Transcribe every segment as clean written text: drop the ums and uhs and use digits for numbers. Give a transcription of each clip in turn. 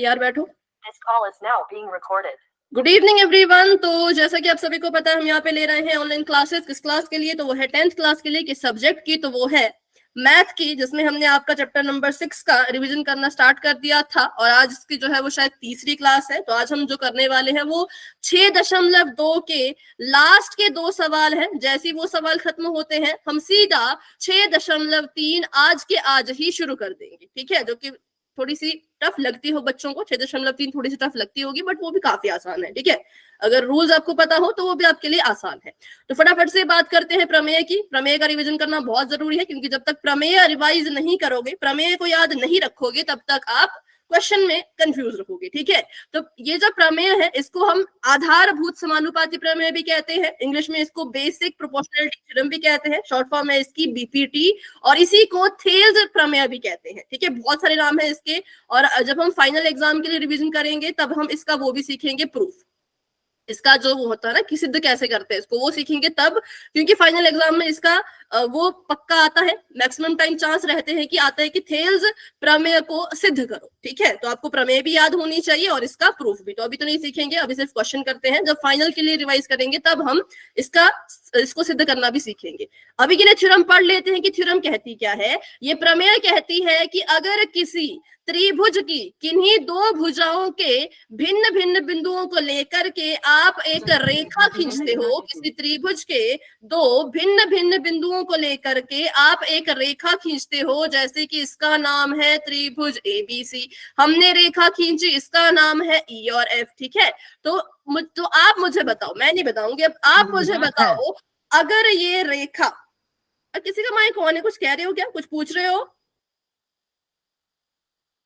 यार बैठो। Good evening everyone. तो जैसा कि आप सभी को पता है, हम यहाँ पे ले रहे हैं ऑनलाइन क्लासेस। किस क्लास के लिए? तो वो है 10th क्लास के लिए। किस सब्जेक्ट की? तो वो है मैथ की, जिसमें हमने आपका चैप्टर नंबर 6 का रिवीजन करना स्टार्ट कर दिया था और आज इसकी जो है वो शायद तीसरी क्लास है। तो आज हम जो करने वाले हैं वो 6.2 के लास्ट के 2 सवाल हैं। जैसे ही वो सवाल खत्म होते हैं हम सीधा 6.3 आज के आज ही शुरू कर देंगे, ठीक है? जो कि थोड़ी सी टफ लगती हो बच्चों को, 6.3 थोड़ी सी टफ लगती होगी, बट वो भी काफी आसान है, ठीक है? अगर रूल्स आपको पता हो तो वो भी आपके लिए आसान है। तो फटाफट से बात करते हैं प्रमेय की। प्रमेय का रिवीजन करना बहुत जरूरी है, क्योंकि जब तक प्रमेय रिवाइज नहीं करोगे, प्रमेय को याद नहीं रखोगे, तब तक आप क्वेश्चन में कंफ्यूज रहोगे, ठीक है? तो ये जो प्रमेय है इसको हम आधारभूत समानुपाती प्रमेय भी कहते हैं। इंग्लिश में इसको बेसिक प्रोपोर्शनलिटी थ्योरम भी कहते हैं। शॉर्ट फॉर्म है इसकी बीपीटी, और इसी को थेल्स प्रमेय भी कहते हैं, ठीक है? बहुत सारे नाम है इसके। और जब हम फाइनल एग्जाम के लिए रिवीजन करेंगे तब हम इसका वो भी सीखेंगे, प्रूफ। इसका जो वो होता है ना कि सिद्ध कैसे करते हैं इसको, वो सीखेंगे तब, क्योंकि फाइनल एग्जाम में इसका वो पक्का आता है। मैक्सिमम टाइम चांस रहते हैं कि आता है कि थेल्स प्रमेय को सिद्ध करो, ठीक है? तो आपको प्रमेय भी याद होनी चाहिए और इसका प्रूफ भी। तो अभी तो नहीं सीखेंगे, अभी सिर्फ क्वेश्चन करते हैं। जब फाइनल के लिए रिवाइज करेंगे तब हम इसको सिद्ध करना भी सीखेंगे। अभी के लिए थ्योरम पढ़ लेते हैं कि थ्योरम कहती क्या है। ये प्रमेय कहती है कि अगर किसी त्रिभुज की किन्हीं 2 भुजाओं के भिन्न भिन्न बिंदुओं को लेकर के आप एक रेखा खींचते हो, किसी त्रिभुज के 2 भिन्न भिन्न बिंदुओं को लेकर के आप एक रेखा खींचते हो, जैसे कि इसका नाम है त्रिभुज एबीसी। हमने रेखा खींची, इसका नाम है ई और एफ, ठीक है? तो आप मुझे बताओ, मैं नहीं बताऊंगी, अब आप मुझे बताओ, अगर ये रेखा, किसी का माइक ऑन है? कुछ कह रहे हो क्या? कुछ पूछ रहे हो?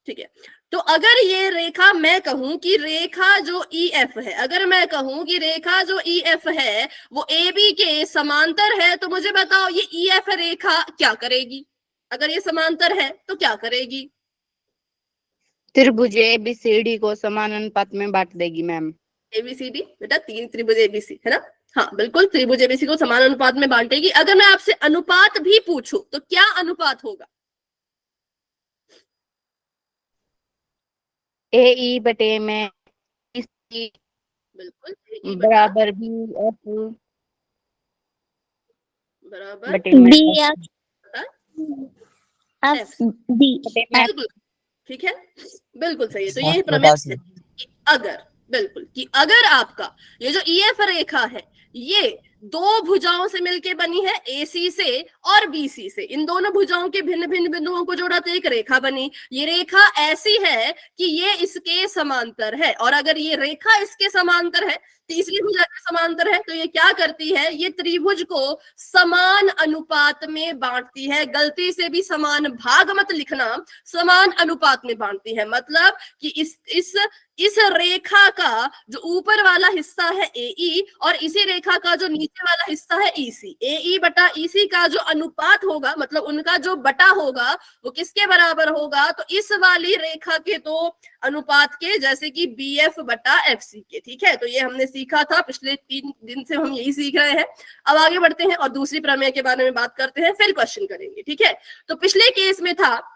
ठीक है। तो अगर ये रेखा, मैं कहूं कि रेखा जो ई एफ है, अगर मैं कहूं कि रेखा जो ई एफ है वो ए बी के समांतर है, तो मुझे बताओ ये ई एफ रेखा क्या करेगी? अगर ये समांतर है तो क्या करेगी? त्रिभुज एबीसीडी को समान अनुपात में बांट देगी मैम। एबीसीडी बेटा 3 त्रिभुज एबीसी है ना? हाँ बिल्कुल, त्रिभुज एबीसी को समान अनुपात में बांटेगी। अगर मैं आपसे अनुपात भी पूछूं तो क्या अनुपात होगा? ए ई बटे में बिल्कुल बराबर बी एफ बराबर बटे में बी एफ बी। बिल्कुल ठीक है, बिल्कुल सही है। तो ये प्रमेय है कि अगर, बिल्कुल, कि अगर आपका ये जो ईएफ रेखा है ये 2 भुजाओं से मिलके बनी है, एसी से और बीसी से, इन दोनों भुजाओं के भिन्न भिन्न बिंदुओं को जोड़ा तो एक रेखा बनी। ये रेखा ऐसी है कि ये इसके समांतर है, और अगर ये रेखा इसके समांतर है, तीसरी भुजा के समांतर है, तो ये क्या करती है? ये त्रिभुज को समान अनुपात में बांटती है। गलती से भी समान भाग मत लिखना, समान अनुपात में बांटती है। मतलब कि इस रेखा का जो ऊपर वाला हिस्सा है एई, और इसी रेखा का जो नीचे वाला हिस्सा है ईसी, एई बटा ईसी का जो अनुपात होगा, मतलब उनका जो बटा होगा, वो किसके बराबर होगा? तो इस वाली रेखा के 2 अनुपात के, जैसे कि बी एफ बटा एफ सी के, ठीक है? तो ये हमने सीखा था, पिछले 3 दिन से हम यही सीख रहे हैं। अब आगे बढ़ते हैं और दूसरी प्रमेय के बारे में बात करते हैं, फिर क्वेश्चन करेंगे, ठीक है? तो पिछले केस में था,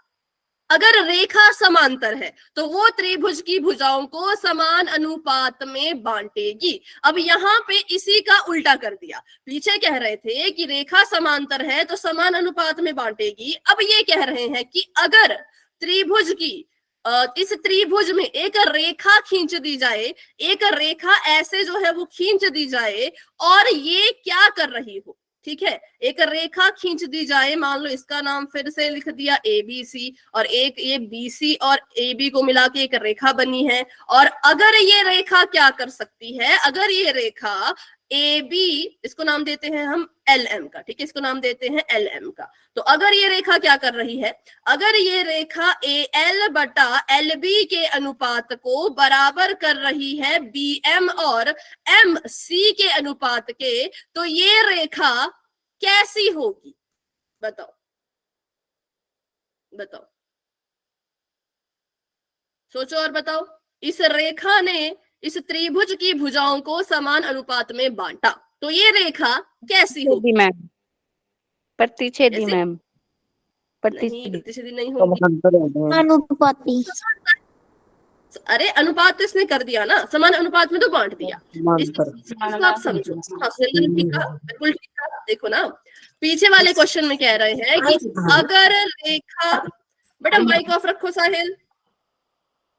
अगर रेखा समांतर है तो वो त्रिभुज की भुजाओं को समान अनुपात में बांटेगी। अब यहाँ पे इसी का उल्टा कर दिया। पीछे कह रहे थे कि रेखा समांतर है तो समान अनुपात में बांटेगी, अब ये कह रहे हैं कि अगर त्रिभुज की इस त्रिभुज में एक रेखा खींच दी जाए, एक रेखा ऐसे जो है वो खींच दी जाए, और ये क्या कर रही हो, ठीक है? एक रेखा खींच दी जाए, मान लो इसका नाम फिर से लिख दिया ए बी सी, और एक ये बी सी और ए बी को मिला के एक रेखा बनी है। और अगर ये रेखा क्या कर सकती है? अगर ये रेखा ए बी, इसको नाम देते हैं हम एल एम का, ठीक है? इसको नाम देते हैं एल एम का। तो अगर ये रेखा क्या कर रही है? अगर ये रेखा ए एल बटा एल बी के अनुपात को बराबर कर रही है बी एम और एम सी के अनुपात के, तो ये रेखा कैसी होगी? बताओ बताओ, सोचो और बताओ। इस रेखा ने इस त्रिभुज की भुजाओं को समान अनुपात में बांटा, तो ये रेखा कैसी होगी? मैम प्रतिच्छेदी मैम, नहीं, प्रतिच्छेदी नहीं होगी, अनुपाती। अरे अनुपात तो इसने कर दिया ना, समान अनुपात में तो बांट दिया। इसको आप समझो। हाँ सुरेंद्र ठीक कहा, बिल्कुल ठीक कहा। देखो ना पीछे वाले क्वेश्चन में कह रहे हैं कि अगर रेखा, बेटा माइक ऑफ रखो साहिल।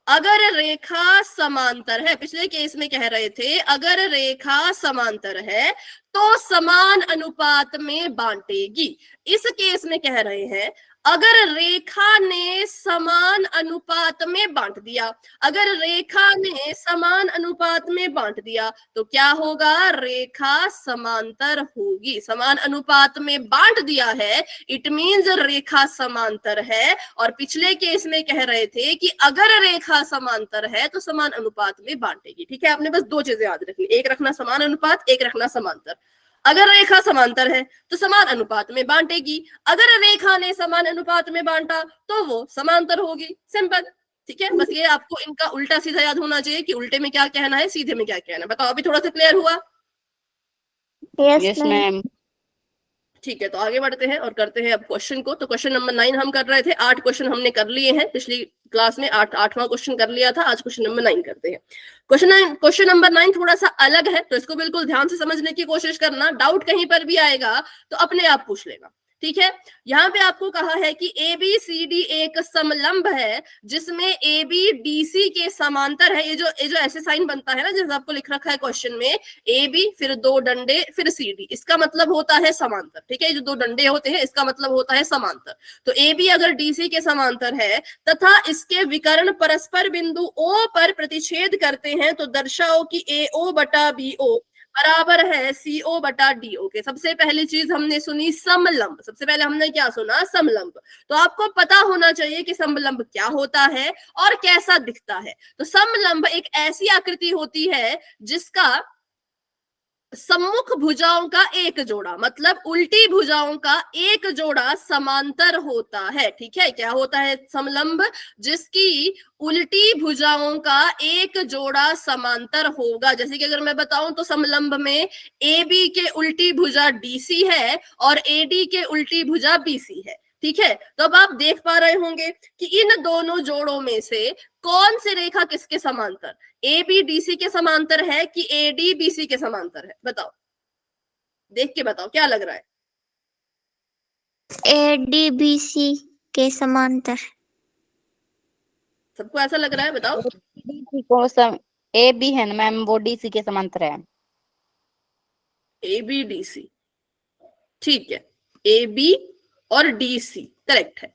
अगर रेखा समांतर है, पिछले केस में कह रहे थे अगर रेखा समांतर है तो समान अनुपात में बांटेगी। इस केस में कह रहे हैं अगर रेखा ने समान अनुपात में बांट दिया, अगर रेखा ने समान अनुपात में बांट दिया तो क्या होगा, रेखा समांतर होगी। समान अनुपात में बांट दिया है इट मीन्स रेखा समांतर है। और पिछले केस में कह रहे थे कि अगर रेखा समांतर है तो समान अनुपात में बांटेगी। ठीक है, आपने बस दो चीजें याद रखनी, एक रखना समान अनुपात, एक रखना समांतर। अगर रेखा समांतर है तो समान अनुपात में बांटेगी, अगर रेखा ने समान अनुपात में बांटा तो वो समांतर होगी। सिंपल। ठीक है, बस ये आपको इनका उल्टा सीधा याद होना चाहिए कि उल्टे में क्या कहना है, सीधे में क्या कहना है। बताओ अभी थोड़ा सा क्लियर हुआ? Yes ma'am. ठीक है, तो आगे बढ़ते हैं और करते हैं अब क्वेश्चन को। तो क्वेश्चन नंबर 9 हम कर रहे थे, 8 क्वेश्चन हमने कर लिए हैं पिछली क्लास में, 8वां क्वेश्चन कर लिया था। आज क्वेश्चन नंबर 9 करते हैं। क्वेश्चन नंबर 9 थोड़ा सा अलग है, तो इसको बिल्कुल ध्यान से समझने की कोशिश करना। डाउट कहीं पर भी आएगा तो अपने आप पूछ लेना। ठीक है, यहाँ पे आपको कहा है कि ABCD एक समलंब है जिसमें AB DC के समांतर है। ये जो ऐसे साइन बनता है ना, जैसे आपको लिख रखा है क्वेश्चन में, AB फिर दो डंडे फिर CD, इसका मतलब होता है समांतर। ठीक है, जो दो डंडे होते हैं इसका मतलब होता है समांतर। तो AB अगर DC के समांतर है तथा इसके विकर्ण परस्पर बिंदु O पर प्रतिच्छेद करते हैं तो दर्शाओ कि AO बटा BO बराबर है CO बटा DO के। सबसे पहली चीज हमने सुनी समलंब, सबसे पहले हमने क्या सुना, समलंब। तो आपको पता होना चाहिए कि समलंब क्या होता है और कैसा दिखता है। तो समलंब एक ऐसी आकृति होती है जिसका सम्मुख भुजाओं का एक जोड़ा, मतलब उल्टी भुजाओं का एक जोड़ा समांतर होता है। ठीक है, क्या होता है समलंब, जिसकी उल्टी भुजाओं का एक जोड़ा समांतर होगा। जैसे कि अगर मैं बताऊं तो समलंब में AB के उल्टी भुजा DC है और AD के उल्टी भुजा BC है। ठीक है, तो अब आप देख पा रहे होंगे कि इन दोनों जोड़ों में से कौन सी रेखा किसके समांतर, AB DC के समांतर है कि AD BC के समांतर है? बताओ, देख के बताओ क्या लग रहा है? AD BC के समांतर। सबको ऐसा लग रहा है? बताओ। DC को AB है ना मैम, वो DC के समांतर है। AB DC, ठीक है, AB और DC करेक्ट है।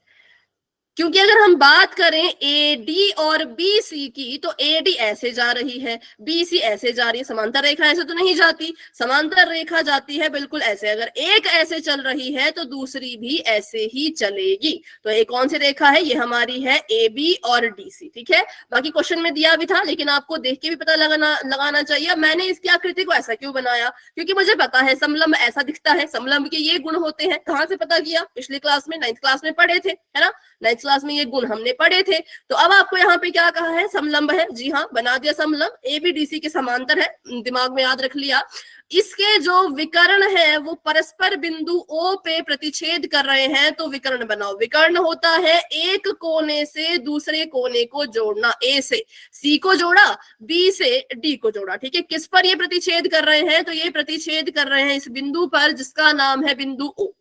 क्योंकि अगर हम बात करें AD और BC की तो AD ऐसे जा रही है, BC ऐसे जा रही है। समांतर रेखा ऐसे तो नहीं जाती, समांतर रेखा जाती है बिल्कुल ऐसे। अगर एक ऐसे चल रही है तो दूसरी भी ऐसे ही चलेगी। तो ये कौन सी रेखा है, ये हमारी है AB और DC। ठीक है, बाकी क्वेश्चन में दिया भी था लेकिन आपको देख के भी पता लगाना चाहिए। मैंने इसकी आकृति को ऐसा क्यों बनाया, क्योंकि मुझे पता है समलंब ऐसा दिखता है, समलंब के ये गुण होते हैं। कहां से पता किया, पिछली क्लास में 9th क्लास में पढ़े थे, है ना, 9th क्लास में ये गुण हमने पढ़े थे। तो अब आपको यहाँ पे क्या कहा है, समलंब है। जी हाँ, बना दिया समलंब, ABDC के समांतर है, दिमाग में याद रख लिया। इसके जो विकर्ण है वो परस्पर बिंदु O पे प्रतिच्छेद कर रहे हैं, तो विकर्ण बनाओ। विकर्ण होता है एक कोने से दूसरे कोने को जोड़ना। A से C को जोड़ा, B से D को जोड़ा। ठीक है, किस पर ये प्रतिच्छेद कर रहे हैं, तो ये प्रतिच्छेद कर रहे हैं इस बिंदु पर जिसका नाम है बिंदु O।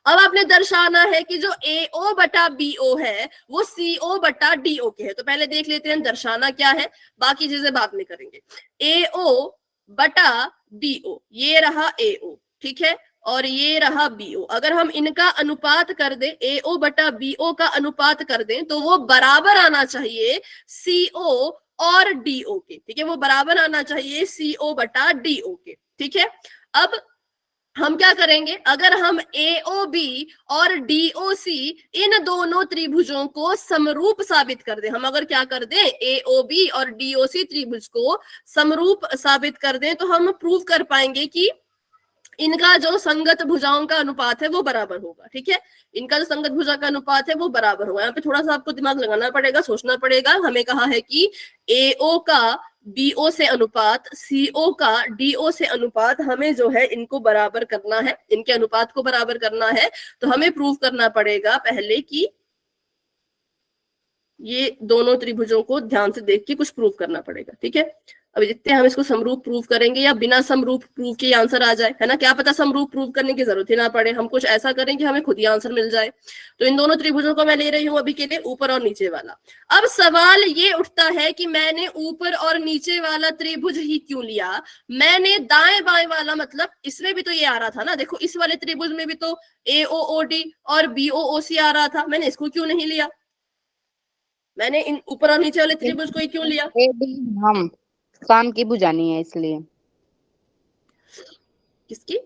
अब आपने दर्शाना है कि जो AO बटा BO है वो CO बटा DO के है। तो पहले देख लेते हैं दर्शाना क्या है, बाकी चीजें बाद में करेंगे। AO बटा BO, ये रहा AO, ठीक है, और ये रहा BO। अगर हम इनका अनुपात कर दें, AO बटा BO का अनुपात कर दें तो वो बराबर आना चाहिए CO और DO के। ठीक है, वो बराबर आना चाहिए CO बटा DO के। ठीक है, अब हम क्या करेंगे, अगर हम AOB और DOC इन दोनों त्रिभुजों को समरूप साबित कर दें, हम अगर क्या कर दें, AOB और DOC त्रिभुज को समरूप साबित कर दें तो हम प्रूव कर पाएंगे कि इनका जो संगत भुजाओं का अनुपात है वो बराबर होगा। ठीक है, इनका जो संगत भुजा का अनुपात है वो बराबर होगा। यहाँ पे थोड़ा सा आपको दिमाग लगाना पड़ेगा, सोचना पड़ेगा। हमें कहा है कि AO का BO से अनुपात, CO का DO से अनुपात, हमें जो है इनको बराबर करना है, इनके अनुपात को बराबर करना है। तो हमें प्रूव करना पड़ेगा पहले कि ये दोनों त्रिभुजों को ध्यान से देख के कुछ प्रूव करना पड़ेगा, ठीक है। अभी जितने हम इसको समरूप प्रूव करेंगे या बिना समरूप प्रूव के आंसर आ जाए, है ना, क्या पता समरूप प्रूव करने की जरूरत ही ना पड़े, हम कुछ ऐसा करें कि हमें खुद ही आंसर मिल जाए। तो इन दोनों त्रिभुजों को मैं ले रही हूँ अभी के लिए, ऊपर और नीचे वाला। अब सवाल ये उठता है कि मैंने ऊपर और नीचे वाला त्रिभुज ही क्यों लिया, मैंने दाएं बाएं वाला, मतलब इसमें भी तो ये आ रहा था ना, देखो इस वाले त्रिभुज में भी तो AOOD और BOOC आ रहा था, मैंने इसको क्यों नहीं लिया, मैंने इन ऊपर और नीचे वाले त्रिभुज को ही क्यों लिया? AD हम काम की भुजानी है इसलिए। किसकी?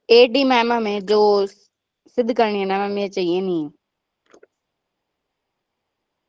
AD मैम हमें जो सिद्ध करनी है ना मैम, ये चाहिए नहीं।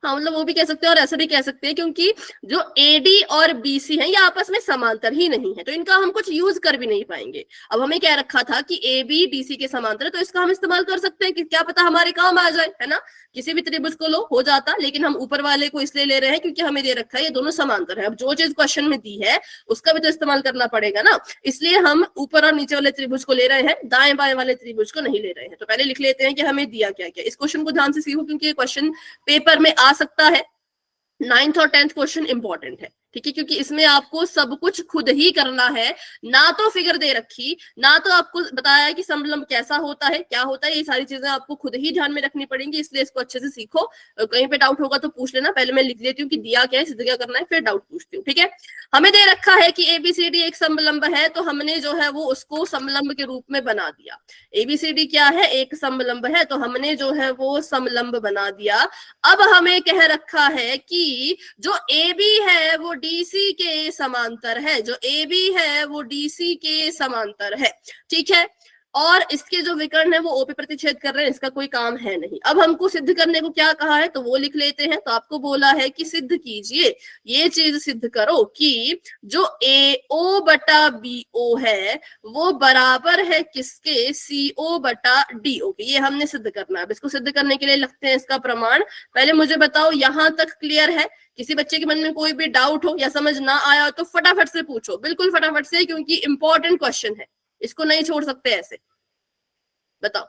हाँ, मतलब वो भी कह सकते हैं और ऐसा भी कह सकते हैं, क्योंकि जो AD और BC है ये आपस में समांतर ही नहीं है, तो इनका हम कुछ यूज कर भी नहीं पाएंगे। अब हमें क्या रखा था कि AB BC के समांतर है, तो इसका हम इस्तेमाल कर सकते हैं कि क्या पता हमारे काम आ जाए, है ना, किसी भी त्रिभुज को लो हो जाता, लेकिन हम ऊपर वाले को इसलिए ले रहे हैं क्योंकि हमें दे रखा है ये दोनों समांतर है। अब जो चीज क्वेश्चन में दी है उसका भी तो इस्तेमाल करना पड़ेगा ना, इसलिए हम ऊपर और नीचे वाले त्रिभुज को ले रहे हैं, दाएं बाएं वाले त्रिभुज को नहीं ले रहे हैं। तो पहले लिख लेते हैं कि हमें दिया क्या क्या। इस क्वेश्चन को ध्यान से सीखो क्योंकि ये क्वेश्चन पेपर में आ सकता है, 9th और 10th क्वेश्चन इंपॉर्टेंट है, ठीक है, क्योंकि इसमें आपको सब कुछ खुद ही करना है, ना तो फिगर दे रखी, ना तो आपको बताया कि समलंब कैसा होता है, क्या होता है, ये सारी चीजें आपको खुद ही ध्यान में रखनी पड़ेंगी, इसलिए इसको अच्छे से सीखो। कहीं पे डाउट होगा तो पूछ लेना, पहले मैं लिख लेती हूँ कि दिया क्या है, सिद्ध क्या करना है, फिर डाउट पूछती हूँ, ठीक है। हमें दे रखा है कि ABCD एक समलंब है, तो हमने जो है वो उसको समलंब के रूप में बना दिया। ABCD क्या है, एक समलंब है, तो हमने जो है वो समलंब बना दिया। अब हमें कह रखा है कि जो AB है वो DC के समांतर है, जो AB है वो DC के समांतर है, ठीक है, और इसके जो विकर्ण है वो O पे प्रतिच्छेद कर रहे हैं, इसका कोई काम है नहीं। अब हमको सिद्ध करने को क्या कहा है तो वो लिख लेते हैं। तो आपको बोला है कि सिद्ध कीजिए, ये चीज सिद्ध करो कि जो AO बटा BO है वो बराबर है किसके, CO बटा DO के। ये हमने सिद्ध करना है। अब इसको सिद्ध करने के लिए लगते हैं इसका प्रमाण। पहले मुझे बताओ यहां तक क्लियर है? किसी बच्चे के मन में कोई भी डाउट हो या समझ ना आया हो तो फटाफट से पूछो, बिल्कुल फटाफट से, क्योंकि इंपॉर्टेंट क्वेश्चन है, इसको नहीं छोड़ सकते ऐसे। बताओ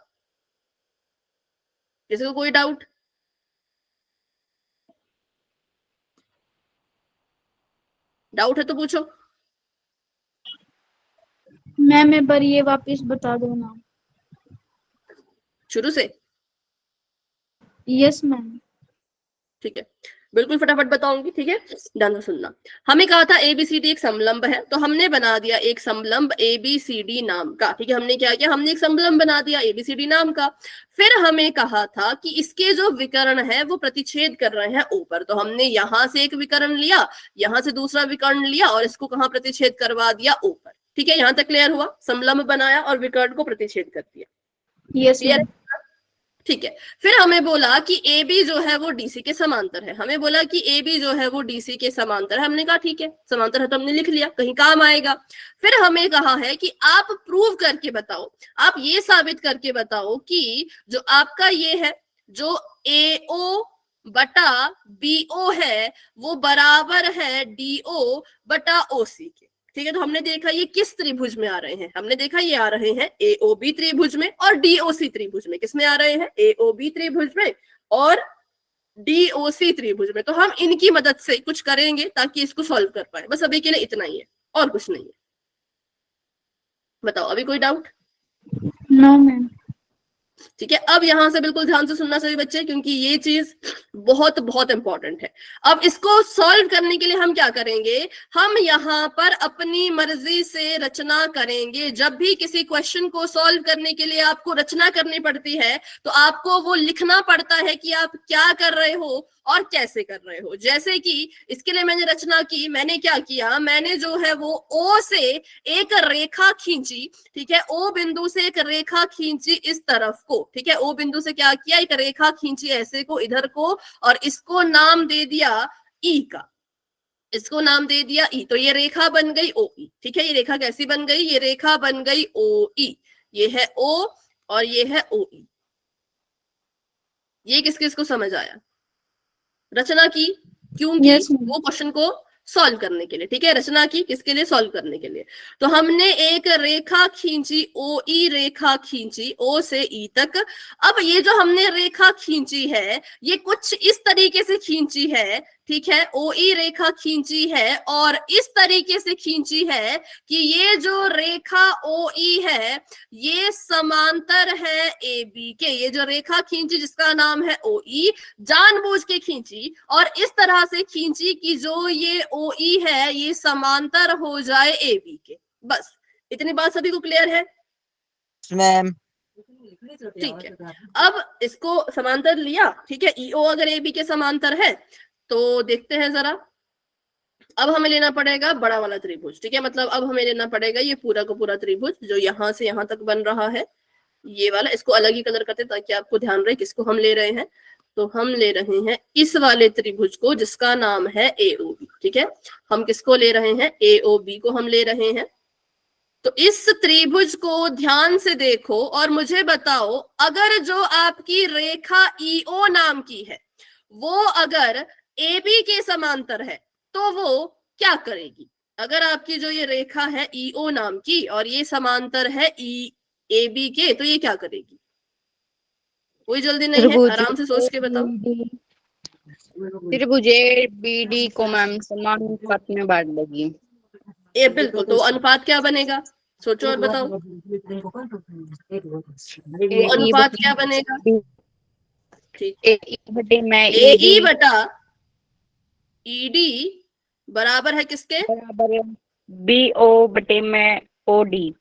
किसी को कोई डाउट? डाउट है तो पूछो। मैम एक बार ये वापस बता दो ना। शुरू से? Yes ma'am. ठीक है, बिल्कुल फटाफट बताऊंगी, ठीक है, ध्यान से सुनना। हमें कहा था ABCD एक समलंब है, तो हमने बना दिया एक समलंब ABCD नाम का, ठीक है। हमने क्या किया, हमने एक समलंब बना दिया ABCD नाम का। फिर हमें कहा था कि इसके जो विकर्ण है वो प्रतिच्छेद कर रहे हैं ऊपर, तो हमने यहां से एक विकर्ण लिया, यहां से दूसरा विकर्ण लिया और इसको कहां प्रतिच्छेद करवा दिया, ऊपर, ठीक है। यहां तक क्लियर हुआ? समलंब बनाया और विकर्ण को प्रतिच्छेद कर दिया। Yes ma'am. ठीक है। फिर हमें बोला कि AB जो है वो DC के समांतर है, हमें बोला कि AB जो है वो DC के समांतर है। हमने कहा ठीक है, समांतर है तो हमने लिख लिया, कहीं काम आएगा। फिर हमें कहा है कि आप प्रूव करके बताओ, आप ये साबित करके बताओ कि जो आपका ये है, जो AO बटा BO है वो बराबर है DO बटा OC के, ठीक है। तो हमने देखा ये किस त्रिभुज में आ रहे हैं, हमने देखा ये आ रहे हैं AOB त्रिभुज में और DOC त्रिभुज में। किसमें आ रहे हैं? AOB त्रिभुज में और DOC त्रिभुज में। तो हम इनकी मदद से कुछ करेंगे ताकि इसको सॉल्व कर पाए, बस अभी के लिए इतना ही है और कुछ नहीं है। बताओ अभी कोई डाउट? No ma'am. ठीक है, अब यहां से बिल्कुल ध्यान से सुनना सभी बच्चे, क्योंकि ये चीज बहुत बहुत इंपॉर्टेंट है। अब इसको सॉल्व करने के लिए हम क्या करेंगे, हम यहाँ पर अपनी मर्जी से रचना करेंगे। जब भी किसी क्वेश्चन को सॉल्व करने के लिए आपको रचना करनी पड़ती है तो आपको वो लिखना पड़ता है कि आप क्या कर रहे हो और कैसे कर रहे हो। जैसे कि इसके लिए मैंने रचना की, मैंने क्या किया, मैंने जो है वो O से एक रेखा खींची, ठीक है, O बिंदु से एक रेखा खींची इस तरफ को, ठीक है। O बिंदु से क्या किया, एक रेखा खींची ऐसे को इधर को, और इसको नाम दे दिया E का, इसको नाम दे दिया E। तो ये रेखा बन गई OE, ठीक है। ये रेखा कैसी बन गई, ये रेखा बन गई OE। ये है O और ये है OE। ये किस किस को समझ आया? रचना की, क्योंकि Yes, ma'am. वो क्वेश्चन को सॉल्व करने के लिए, ठीक है, रचना की किसके लिए, सॉल्व करने के लिए। तो हमने एक रेखा खींची, ओ ई रेखा खींची, ओ से ई तक। अब ये जो हमने रेखा खींची है ये कुछ इस तरीके से खींची है, ठीक है, ओ ई रेखा खींची है और इस तरीके से खींची है कि ये जो रेखा ओ ई है ये समांतर है ए बी के। ये जो रेखा खींची जिसका नाम है ओ ई, जानबूझ के खींची और इस तरह से खींची कि जो ये ओ ई है ये समांतर हो जाए ए बी के। बस इतनी बात सभी को क्लियर है मैम? ठीक है। अब इसको समांतर लिया, ठीक है, ईओ अगर ए बी के समांतर है तो देखते हैं जरा। अब हमें लेना पड़ेगा बड़ा वाला त्रिभुज, ठीक है, मतलब अब हमें लेना पड़ेगा ये पूरा का पूरा त्रिभुज जो यहां से यहां तक बन रहा है, ये वाला। इसको अलग ही कलर करते ताकि आपको ध्यान रहे किसको हम ले रहे हैं। तो हम ले रहे हैं इस वाले त्रिभुज को जिसका नाम है एओबी, ठीक है, हम किसको ले रहे हैं, एओबी को हम ले रहे हैं। तो इस त्रिभुज को ध्यान से देखो और मुझे बताओ, अगर जो आपकी रेखा ईओ नाम की है वो अगर ए बी के समांतर है तो वो क्या करेगी। अगर आपकी जो ये रेखा है ईओ नाम की और ये समांतर है ई ए बी के तो ये क्या करेगी। कोई जल्दी नहीं है, आराम से सोच के बताओ। त्रिभुज ए बी डी को मैम समान अनुपात में बांट देगी। ये बिल्कुल, तो अनुपात क्या बनेगा, सोचो और बताओ। तो अनुपात क्या बनेगा, ठीक, ए ई बटा ई डी बराबर है किसके, बराबर बी ओ बटे में ओ डी,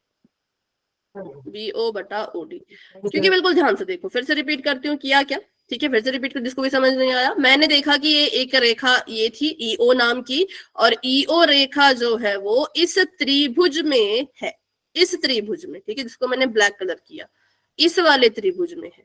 बी ओ बटा ओ डी। क्योंकि बिल्कुल ध्यान से देखो, फिर से रिपीट करती हूँ किया क्या, ठीक है, फिर से रिपीट कर, जिसको भी समझ नहीं आया। मैंने देखा कि ये एक रेखा ये थी ईओ नाम की और ईओ रेखा जो है वो इस त्रिभुज में है, इस त्रिभुज में, ठीक है, जिसको मैंने ब्लैक कलर किया, इस वाले त्रिभुज में है।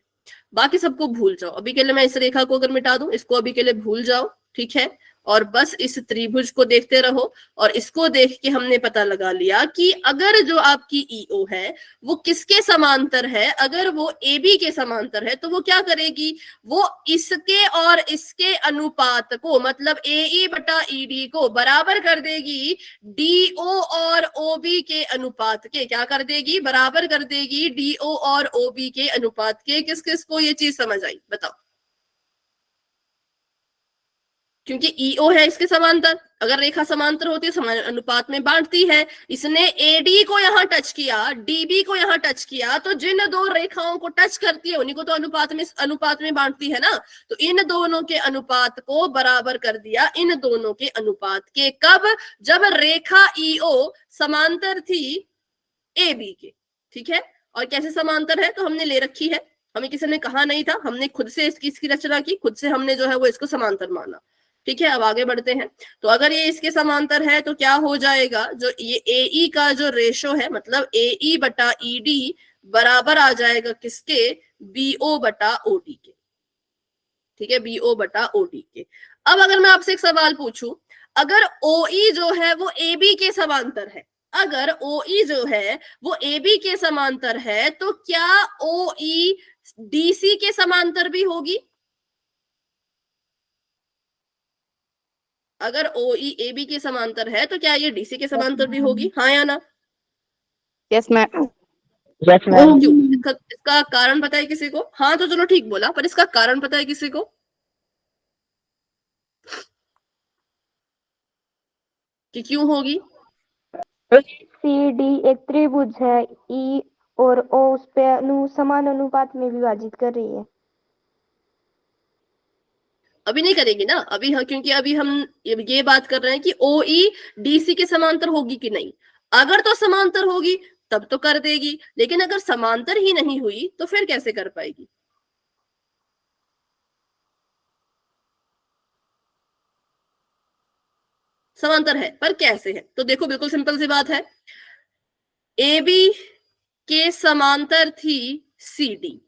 बाकी सबको भूल जाओ, अभी के लिए मैं इस रेखा को अगर मिटा दूं, इसको अभी के लिए भूल जाओ, ठीक है, और बस इस त्रिभुज को देखते रहो। और इसको देख के हमने पता लगा लिया कि अगर जो आपकी ईओ है वो किसके समांतर है, अगर वो ए बी के समांतर है तो वो क्या करेगी, वो इसके और इसके अनुपात को, मतलब ए ई बटा ई डी को बराबर कर देगी डी ओ और ओ बी के अनुपात के। क्या कर देगी, बराबर कर देगी डी ओ और ओ बी के अनुपात के। किस किस को ये चीज समझ आई बताओ। क्योंकि ईओ है इसके समांतर, अगर रेखा समांतर होती है समान अनुपात में बांटती है। इसने एडी को यहाँ टच किया, डीबी को यहाँ टच किया, तो जिन दो रेखाओं को टच करती है उन्हीं को तो अनुपात में बांटती है ना। तो इन दोनों के अनुपात को बराबर कर दिया इन दोनों के अनुपात के। कब, जब रेखा ईओ समांतर थी ए बी के, ठीक है। और कैसे समांतर है तो हमने ले रखी है, हमें किसी ने कहा नहीं था, हमने खुद से इसकी रचना की, खुद से हमने जो है वो इसको समांतर माना, ठीक है। अब आगे बढ़ते हैं। तो अगर ये इसके समांतर है तो क्या हो जाएगा, जो ये ए ई का जो रेशो है, मतलब ए ई बटा ई डी बराबर आ जाएगा किसके, बी ओ बटा ओ डी के, ठीक है, बी ओ बटा ओ डी के। अब अगर मैं आपसे एक सवाल पूछूं, अगर ओ ई जो है वो ए बी के समांतर है, अगर ओ ई जो है वो ए बी के समांतर है तो क्या ओ ई डी सी के समांतर भी होगी। अगर ओ ई ए बी के समांतर है तो क्या ये डीसी के समांतर भी होगी, हाँ या ना। Yes ma'am. क्यों, इसका कारण पता है किसी को, हाँ तो चलो ठीक बोला, पर इसका कारण पता है किसी को। कि क्यों होगी। सी डी एक त्रिभुज है, ई और ओ उस पे समान अनुपात में विभाजित कर रही है। अभी नहीं करेगी ना, अभी हाँ, क्योंकि अभी हम ये बात कर रहे हैं कि ओ ई डीसी के समांतर होगी कि नहीं। अगर तो समांतर होगी तब तो कर देगी, लेकिन अगर समांतर ही नहीं हुई तो फिर कैसे कर पाएगी। समांतर है पर कैसे है, तो देखो बिल्कुल सिंपल सी बात है। ए बी के समांतर थी सी डी,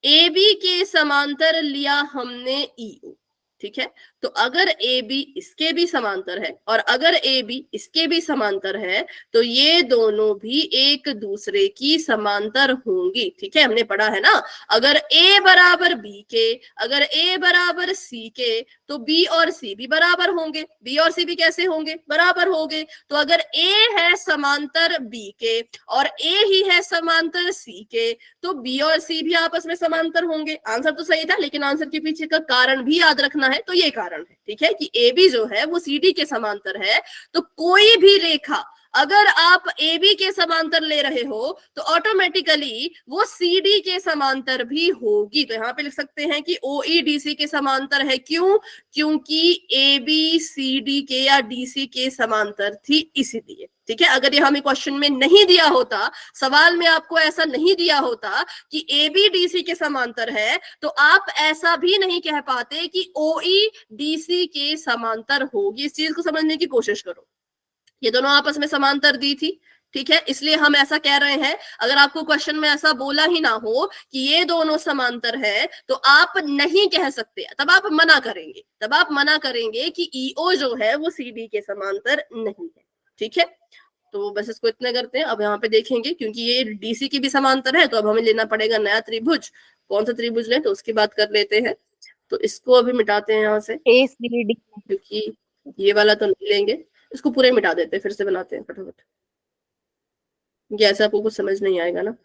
ए बी के समांतर लिया हमने ईओ, ठीक है। तो अगर ए बी इसके भी समांतर है और अगर ए बी इसके भी समांतर है तो ये दोनों भी एक दूसरे की समांतर होंगी। ठीक है, हमने पढ़ा है ना, अगर ए बराबर बी के, अगर ए बराबर सी के, तो बी और सी भी बराबर होंगे। बी और सी भी कैसे होंगे? बराबर होंगे। तो अगर ए है समांतर बी के और ए ही है समांतर सी के, तो बी और सी भी आपस में समांतर होंगे। आंसर तो सही था, लेकिन आंसर के पीछे का कारण भी याद रखना है। तो ये कारण है, ठीक है, कि ए बी जो है वो सी डी के समांतर है। तो कोई भी रेखा अगर आप ए बी के समांतर ले रहे हो तो ऑटोमेटिकली वो सी डी के समांतर भी होगी। तो यहाँ पे लिख सकते हैं कि ओ ई डी सी के समांतर है। क्यों? क्योंकि ए बी सी डी के या डी सी के समांतर थी, इसीलिए। ठीक है, अगर ये हमें क्वेश्चन में नहीं दिया होता, सवाल में आपको ऐसा नहीं दिया होता कि ए बी डी सी के समांतर है, तो आप ऐसा भी नहीं कह पाते कि ओ ई डी सी के समांतर होगी। इस चीज को समझने की कोशिश करो, ये दोनों आपस में समांतर दी थी। ठीक है, इसलिए हम ऐसा कह रहे हैं। अगर आपको क्वेश्चन में ऐसा बोला ही ना हो कि ये दोनों समांतर है, तो आप नहीं कह सकते, तब आप मना करेंगे, तब आप मना करेंगे कि ईओ जो है वो सी डी के समांतर नहीं है। ठीक है, तो बस इसको इतना करते हैं। अब यहाँ पे देखेंगे, क्योंकि ये डीसी की भी समांतर है, तो अब हमें लेना पड़ेगा नया त्रिभुज। कौन सा त्रिभुज लें, तो उसकी बात कर लेते हैं। तो इसको अभी मिटाते हैं यहाँ से, ACD क्योंकि ये वाला तो नहीं लेंगे, इसको पूरे मिटा देते हैं, फिर से बनाते हैं फटाफट। ये ऐसा आपको कुछ समझ नहीं आएगा ना।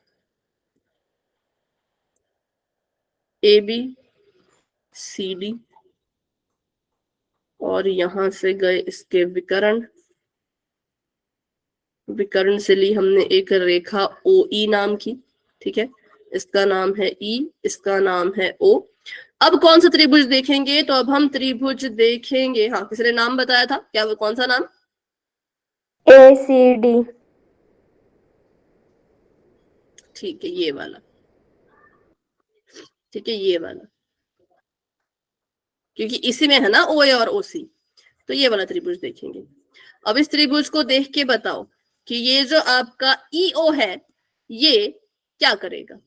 ए बी सी डी और यहां से गए इसके विकर्ण, विकर्ण से ली हमने एक रेखा ओ ई नाम की। ठीक है, इसका नाम है ई, इसका नाम है ओ। अब कौन सा त्रिभुज देखेंगे, तो अब हम त्रिभुज देखेंगे, हाँ किसी ने नाम बताया था, क्या वो कौन सा नाम? ए सी डी। ठीक है, ये वाला। ठीक है, ये वाला, क्योंकि इसी में है ना ओ ए और ओ सी। तो ये वाला त्रिभुज देखेंगे। अब इस त्रिभुज को देख के बताओ कि ये जो आपका ई ओ है ये क्या करेगा।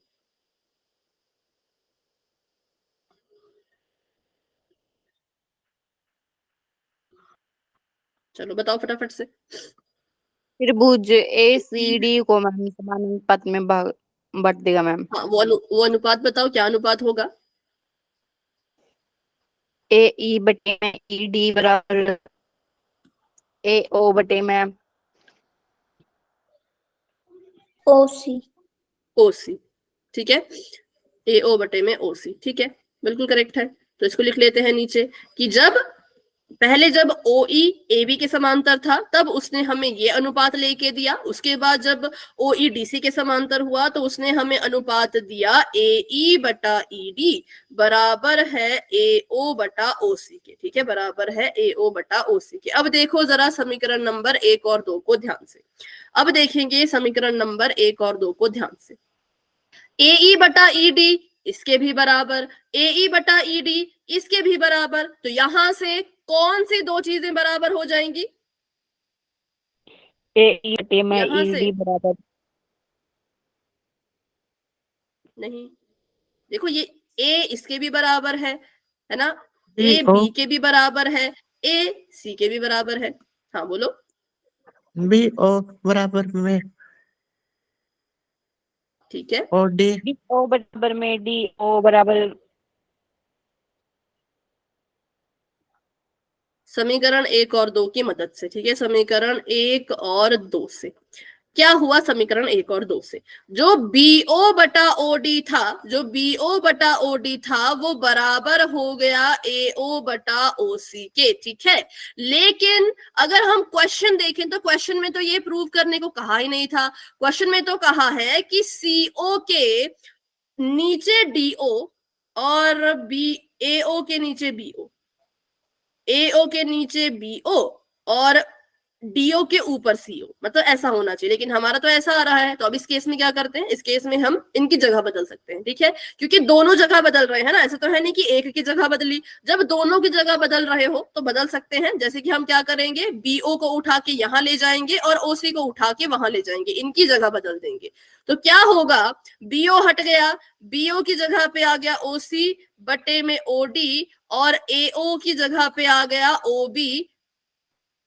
चलो बताओ फटाफट से। त्रिभुज ACD को मैम समान अनुपात में बांट देगा मैम। हाँ, वो अनुपात बताओ, क्या अनुपात होगा? AE बटे में ED बराबर AO बटे में ओसी। ओसी। ठीक है, ए ओ बटे में ओसी। ठीक है, बिल्कुल करेक्ट है। तो इसको लिख लेते हैं नीचे कि जब ओ ई ए बी के समांतर था तब उसने हमें ये अनुपात लेके दिया। उसके बाद जब ओ ई डी सी के समांतर हुआ तो उसने हमें अनुपात दिया ए ई बटा ई डी बराबर है ए ओ बटा ओ सी के। ठीक है, बराबर है ए ओ बटा ओ सी के। अब देखो जरा समीकरण नंबर 1 और 2 को ध्यान से। अब देखेंगे समीकरण नंबर 1 और 2 को ध्यान से। ए ई बटा ई डी इसके भी बराबर, ए ई बटा ई डी इसके भी बराबर। तो यहां से कौन सी दो चीजें बराबर हो जाएंगी? AE बटे में यहां से ED बराबर नहीं, देखो ये ए इसके भी बराबर है ना, ए बी के भी बराबर है, ए सी के भी बराबर है। हाँ बोलो। बी ओ बराबर में ठीक है, और डी DO बराबर में DO बराबर समीकरण 1 और 2 की मदद से। ठीक है, समीकरण 1 और 2 से क्या हुआ? समीकरण 1 और 2 से जो BO बटा OD था, जो BO बटा OD था वो बराबर हो गया AO बटा OC के। ठीक है, लेकिन अगर हम क्वेश्चन देखें तो क्वेश्चन में तो ये प्रूव करने को कहा ही नहीं था। क्वेश्चन में तो कहा है कि CO के नीचे DO और AO के नीचे BO, AO के नीचे BO और डीओ के ऊपर सीओ, मतलब ऐसा होना चाहिए, लेकिन हमारा तो ऐसा आ रहा है। तो अब इस केस में क्या करते हैं, इस केस में हम इनकी जगह बदल सकते हैं, ठीक है, क्योंकि दोनों जगह बदल रहे हैं ना, ऐसा तो है नहीं कि एक की जगह बदली। जब दोनों की जगह बदल रहे हो तो बदल सकते हैं। जैसे कि हम क्या करेंगे, बीओ को उठा के यहाँ ले जाएंगे और ओसी को उठा के वहां ले जाएंगे, इनकी जगह बदल देंगे। तो क्या होगा, बीओ हट गया, बीओ की जगह पे आ गया ओसी बटे में ओडी, और एओ की जगह पे आ गया ओबी।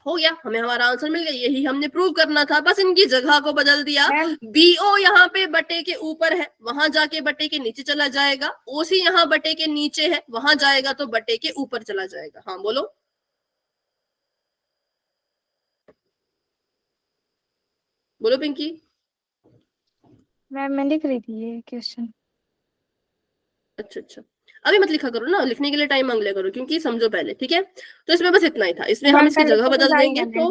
हो गया, हमें हमारा आंसर मिल गया। यही हमने प्रूव करना था, बस इनकी जगह को बदल दिया। बीओ यहाँ पे बटे के ऊपर है, वहां जाके बटे के नीचे चला जाएगा। ओसी यहाँ बटे के नीचे है, वहां जाएगा तो बटे के ऊपर चला जाएगा। हाँ बोलो, बोलो पिंकी। मैम मैं लिख रही थी ये क्वेश्चन। अच्छा अच्छा, अभी मत लिखा करो ना, लिखने के लिए टाइम मांग लिया करो, क्योंकि समझो पहले, ठीक है। तो इसमें बस इतना ही था, इसमें हम इसकी जगह बदल देंगे तो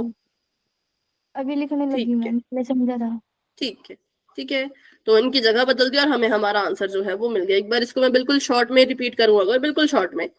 अभी लिखने लगी ठीक है, मैम, मैं समझा था। ठीक है, ठीक है। तो इनकी जगह बदल दी और हमें हमारा आंसर जो है वो मिल गया। एक बार इसको मैं बिल्कुल शॉर्ट में रिपीट करूंगा, अगर बिल्कुल शॉर्ट में।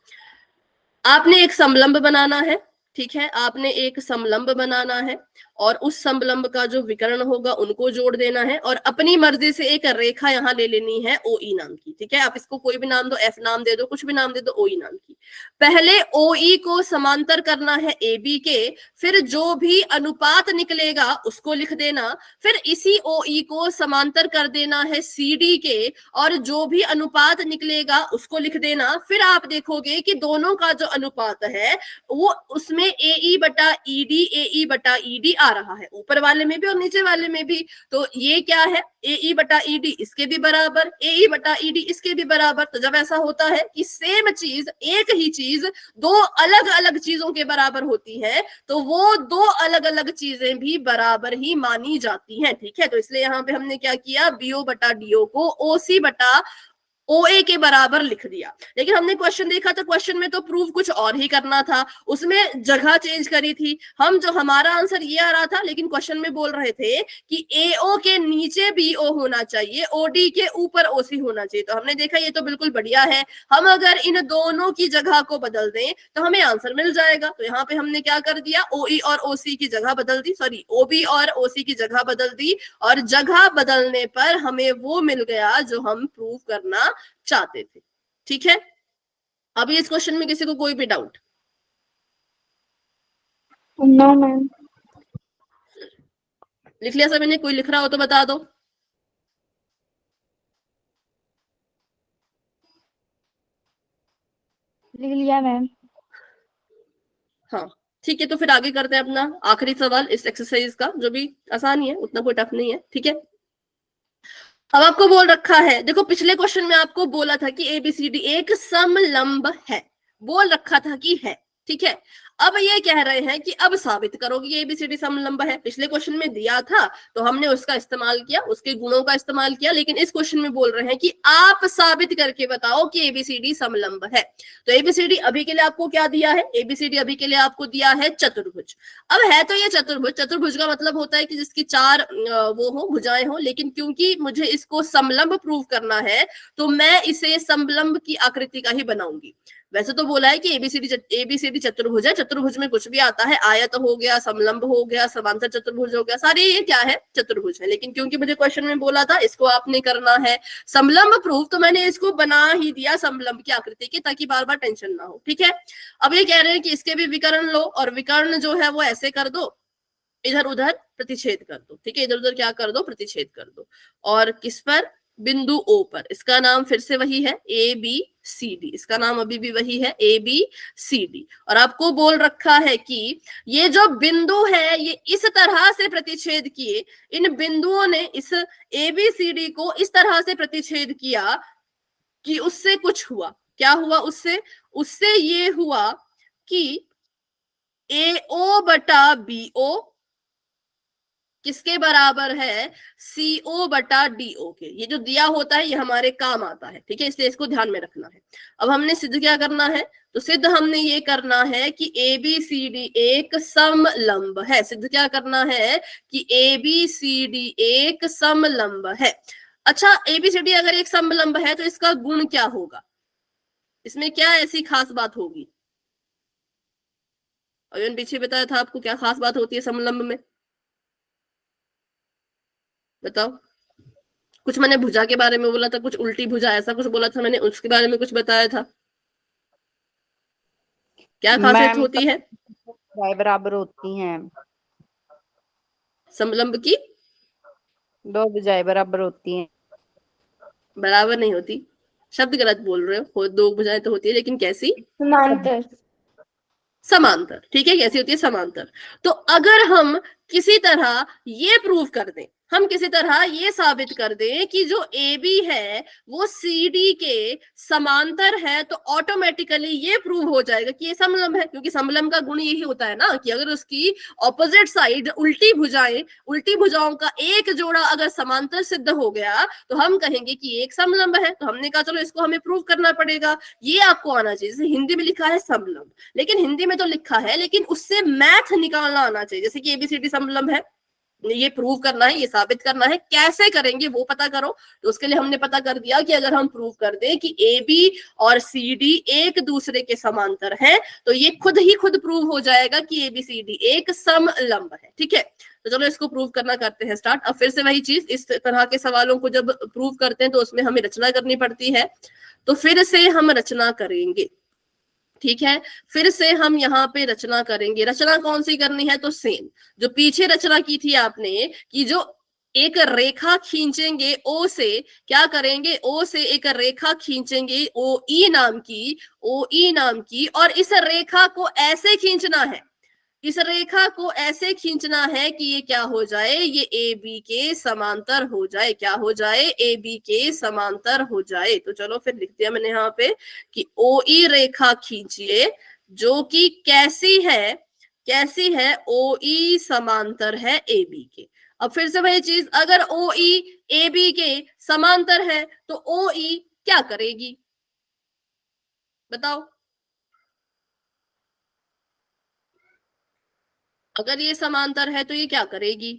आपने एक समलंब बनाना है, ठीक है, आपने एक समलंब बनाना है और उस समलंब का जो विकर्ण होगा उनको जोड़ देना है, और अपनी मर्जी से एक रेखा यहाँ ले लेनी है ओ ई नाम की, ठीक है। आप इसको कोई भी नाम दो, एफ नाम दे दो, कुछ भी नाम दे दो, ओ ई नाम की। पहले ओ ई को समांतर करना है ए बी के, फिर जो भी अनुपात निकलेगा उसको लिख देना, फिर इसी ओ ई को समांतर कर देना है सी डी के, और जो भी अनुपात निकलेगा उसको लिख देना। फिर आप देखोगे कि दोनों का जो अनुपात है वो उसमें ए ई बटा ई डी, ए ई बटा ई डी आ रहा है, ऊपर वाले में भी और नीचे वाले में भी। तो ये क्या है, ए ई बटा ई डी इसके भी बराबर, ए ई बटा ई डी इसके भी बराबर। तो जब ऐसा होता है कि सेम चीज, एक ही चीज दो अलग अलग चीजों के बराबर होती है, तो वो दो अलग अलग चीजें भी बराबर ही मानी जाती हैं, ठीक है। तो इसलिए यहाँ पे हमने क्या किया, बीओ बटा डीओ को ओसी बटा ओए के बराबर लिख दिया। लेकिन हमने क्वेश्चन देखा तो क्वेश्चन में तो प्रूव कुछ और ही करना था, उसमें जगह चेंज करी थी हम। जो हमारा आंसर ये आ रहा था, लेकिन क्वेश्चन में बोल रहे थे कि एओ के नीचे बीओ होना चाहिए, ओडी के ऊपर ओसी होना चाहिए। तो हमने देखा ये तो बिल्कुल बढ़िया है, हम अगर इन दोनों की जगह को बदल दें तो हमें आंसर मिल जाएगा। तो यहाँ पे हमने क्या कर दिया, ओई और ओसी की जगह बदल दी, सॉरी ओबी और ओसी की जगह बदल दी, और जगह बदलने पर हमें वो मिल गया जो हम प्रूव करना चाहते थे, ठीक है। अभी इस क्वेश्चन में किसी को कोई भी डाउट? No ma'am. लिख लिया सभी ने? कोई लिख रहा हो तो बता दो। लिख लिया मैम। हाँ ठीक है, तो फिर आगे करते हैं अपना आखिरी सवाल इस एक्सरसाइज का, जो भी आसान ही है, उतना कोई टफ नहीं है, ठीक है। अब आपको बोल रखा है, देखो पिछले क्वेश्चन में आपको बोला था कि एबीसीडी एक समलंब है, बोल रखा था कि है, ठीक है। अब ये कह रहे हैं कि अब साबित करो कि एबीसीडी समलंब है। पिछले क्वेश्चन में दिया था तो हमने उसका इस्तेमाल किया, उसके गुणों का इस्तेमाल किया, लेकिन इस क्वेश्चन में बोल रहे हैं कि आप साबित करके बताओ कि एबीसीडी समलंब है। तो एबीसीडी अभी के लिए आपको क्या दिया है, एबीसीडी अभी के लिए आपको दिया है चतुर्भुज। अब है तो ये चतुर्भुज, चतुर्भुज का मतलब होता है कि जिसकी चार वो हो, भुजाएं हो, लेकिन क्योंकि मुझे इसको समलंब प्रूव करना है तो मैं इसे समलंब की आकृति का ही बनाऊंगी। वैसे तो बोला है कि एबीसीडी चतुर्भुज है, चतुर्भुज में कुछ भी आता है, आयत हो गया, समलंब हो गया, समांतर चतुर्भुज हो गया, सारे ये क्या है, चतुर्भुज है। लेकिन क्योंकि मुझे क्वेश्चन में बोला था इसको आपने करना है समलंब प्रूव, तो मैंने इसको बना ही दिया समलंब की आकृति की, ताकि बार बार टेंशन ना हो, ठीक है। अब ये कह रहे हैं कि इसके भी विकर्ण लो, और विकर्ण जो है वो ऐसे कर दो, इधर उधर प्रतिच्छेद कर दो, ठीक है, इधर उधर क्या कर दो, प्रतिच्छेद कर दो। और किस पर, बिंदु ओ पर। इसका नाम फिर से वही है ए बी सी डी, इसका नाम अभी भी वही है ए बी सी डी। और आपको बोल रखा है कि ये जो बिंदु है ये इस तरह से प्रतिच्छेद किए, इन बिंदुओं ने इस ए बी सी डी को इस तरह से प्रतिच्छेद किया कि उससे कुछ हुआ। क्या हुआ उससे? उससे ये हुआ कि ए ओ बटा बी ओ किसके बराबर है, सीओ बटा डीओ के। ये जो दिया होता है ये हमारे काम आता है, ठीक है, इसलिए इसको ध्यान में रखना है। अब हमने सिद्ध क्या करना है, तो सिद्ध हमने ये करना है कि ए बी सी डी एक समलंब है। सिद्ध क्या करना है कि ए बी सी डी एक समलंब है। अच्छा, ए बी सी डी अगर एक समलंब है तो इसका गुण क्या होगा, इसमें क्या ऐसी खास बात होगी? अभी मैंने पीछे बताया था आपको क्या खास बात होती है समलंब में, बताओ। कुछ मैंने भुजा के बारे में बोला था, कुछ उल्टी भुजा ऐसा कुछ बोला था मैंने, उसके बारे में कुछ बताया था। क्या खासियत मैम होती है भुजाएं बराबर होती हैं, समलंब की? 2 भुजाएं बराबर होती हैं। बराबर नहीं होती, शब्द गलत बोल रहे हो, 2 भुजाएं तो होती है, लेकिन कैसी? समांतर। समांतर। ठीक है, कैसी होती है? समांतर। तो अगर हम किसी तरह ये प्रूव कर दें, हम किसी तरह ये साबित कर दें कि जो ए बी है वो सी डी के समांतर है, तो ऑटोमेटिकली ये प्रूव हो जाएगा कि ये समलंब है, क्योंकि समलंब का गुण यही होता है ना कि अगर उसकी ऑपोजिट साइड उल्टी भुजाएं, उल्टी भुजाओं का एक जोड़ा अगर समांतर सिद्ध हो गया तो हम कहेंगे कि ये एक समलंब है। तो हमने कहा चलो इसको हमें प्रूव करना पड़ेगा, ये आपको आना चाहिए। जैसे हिंदी में लिखा है समलंब, लेकिन हिंदी में तो लिखा है, लेकिन उससे मैथ निकालना आना चाहिए। जैसे कि एबीसीडी समलंब है, ये प्रूव करना है, ये साबित करना है, कैसे करेंगे वो पता करो। तो उसके लिए हमने पता कर दिया कि अगर हम प्रूव कर दें कि ए बी और सी डी एक दूसरे के समांतर है, तो ये खुद ही खुद प्रूव हो जाएगा कि ए बी सी डी एक समलंब है। ठीक है, तो चलो इसको प्रूव करना करते हैं स्टार्ट। अब फिर से वही चीज, इस तरह के सवालों को जब प्रूव करते हैं तो उसमें हमें रचना करनी पड़ती है, तो फिर से हम रचना करेंगे। ठीक है, फिर से हम यहाँ पे रचना करेंगे। रचना कौन सी करनी है? तो सेम जो पीछे रचना की थी आपने, कि जो एक रेखा खींचेंगे ओ से, क्या करेंगे? ओ से एक रेखा खींचेंगे ओ ई नाम की, और इस रेखा को ऐसे खींचना है, इस रेखा को ऐसे खींचना है कि ये क्या हो जाए? ये ए बी के समांतर हो जाए। क्या हो जाए? ए बी के समांतर हो जाए। तो चलो फिर लिख दिया मैंने यहाँ पे कि ओ ई रेखा खींचिए, जो कि कैसी है? कैसी है? ओ ई समांतर है ए बी के। अब फिर से वही चीज, अगर ओ ई ए बी के समांतर है तो ओ ई क्या करेगी? बताओ। अगर ये समांतर है तो ये क्या करेगी?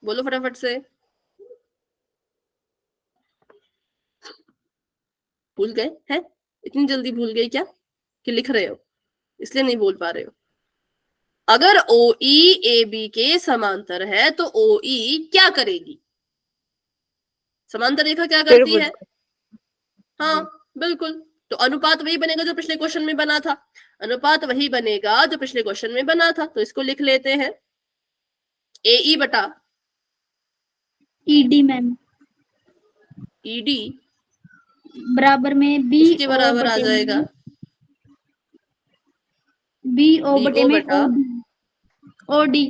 बोलो फटाफट से। भूल गए हैं? इतनी जल्दी भूल गए क्या, कि लिख रहे हो इसलिए नहीं बोल पा रहे हो? अगर ओ ई ए बी के समांतर है तो ओ ई क्या करेगी? समांतर रेखा क्या करती है? हाँ बिल्कुल, तो अनुपात वही बनेगा जो पिछले क्वेश्चन में बना था। अनुपात वही बनेगा जो पिछले क्वेश्चन में बना था। तो इसको लिख लेते हैं, ए ई बटा ईडी मैम, ईडी बराबर में बी इसके बराबर आ जाएगा बी ओ बटे BO में बटा ओडी।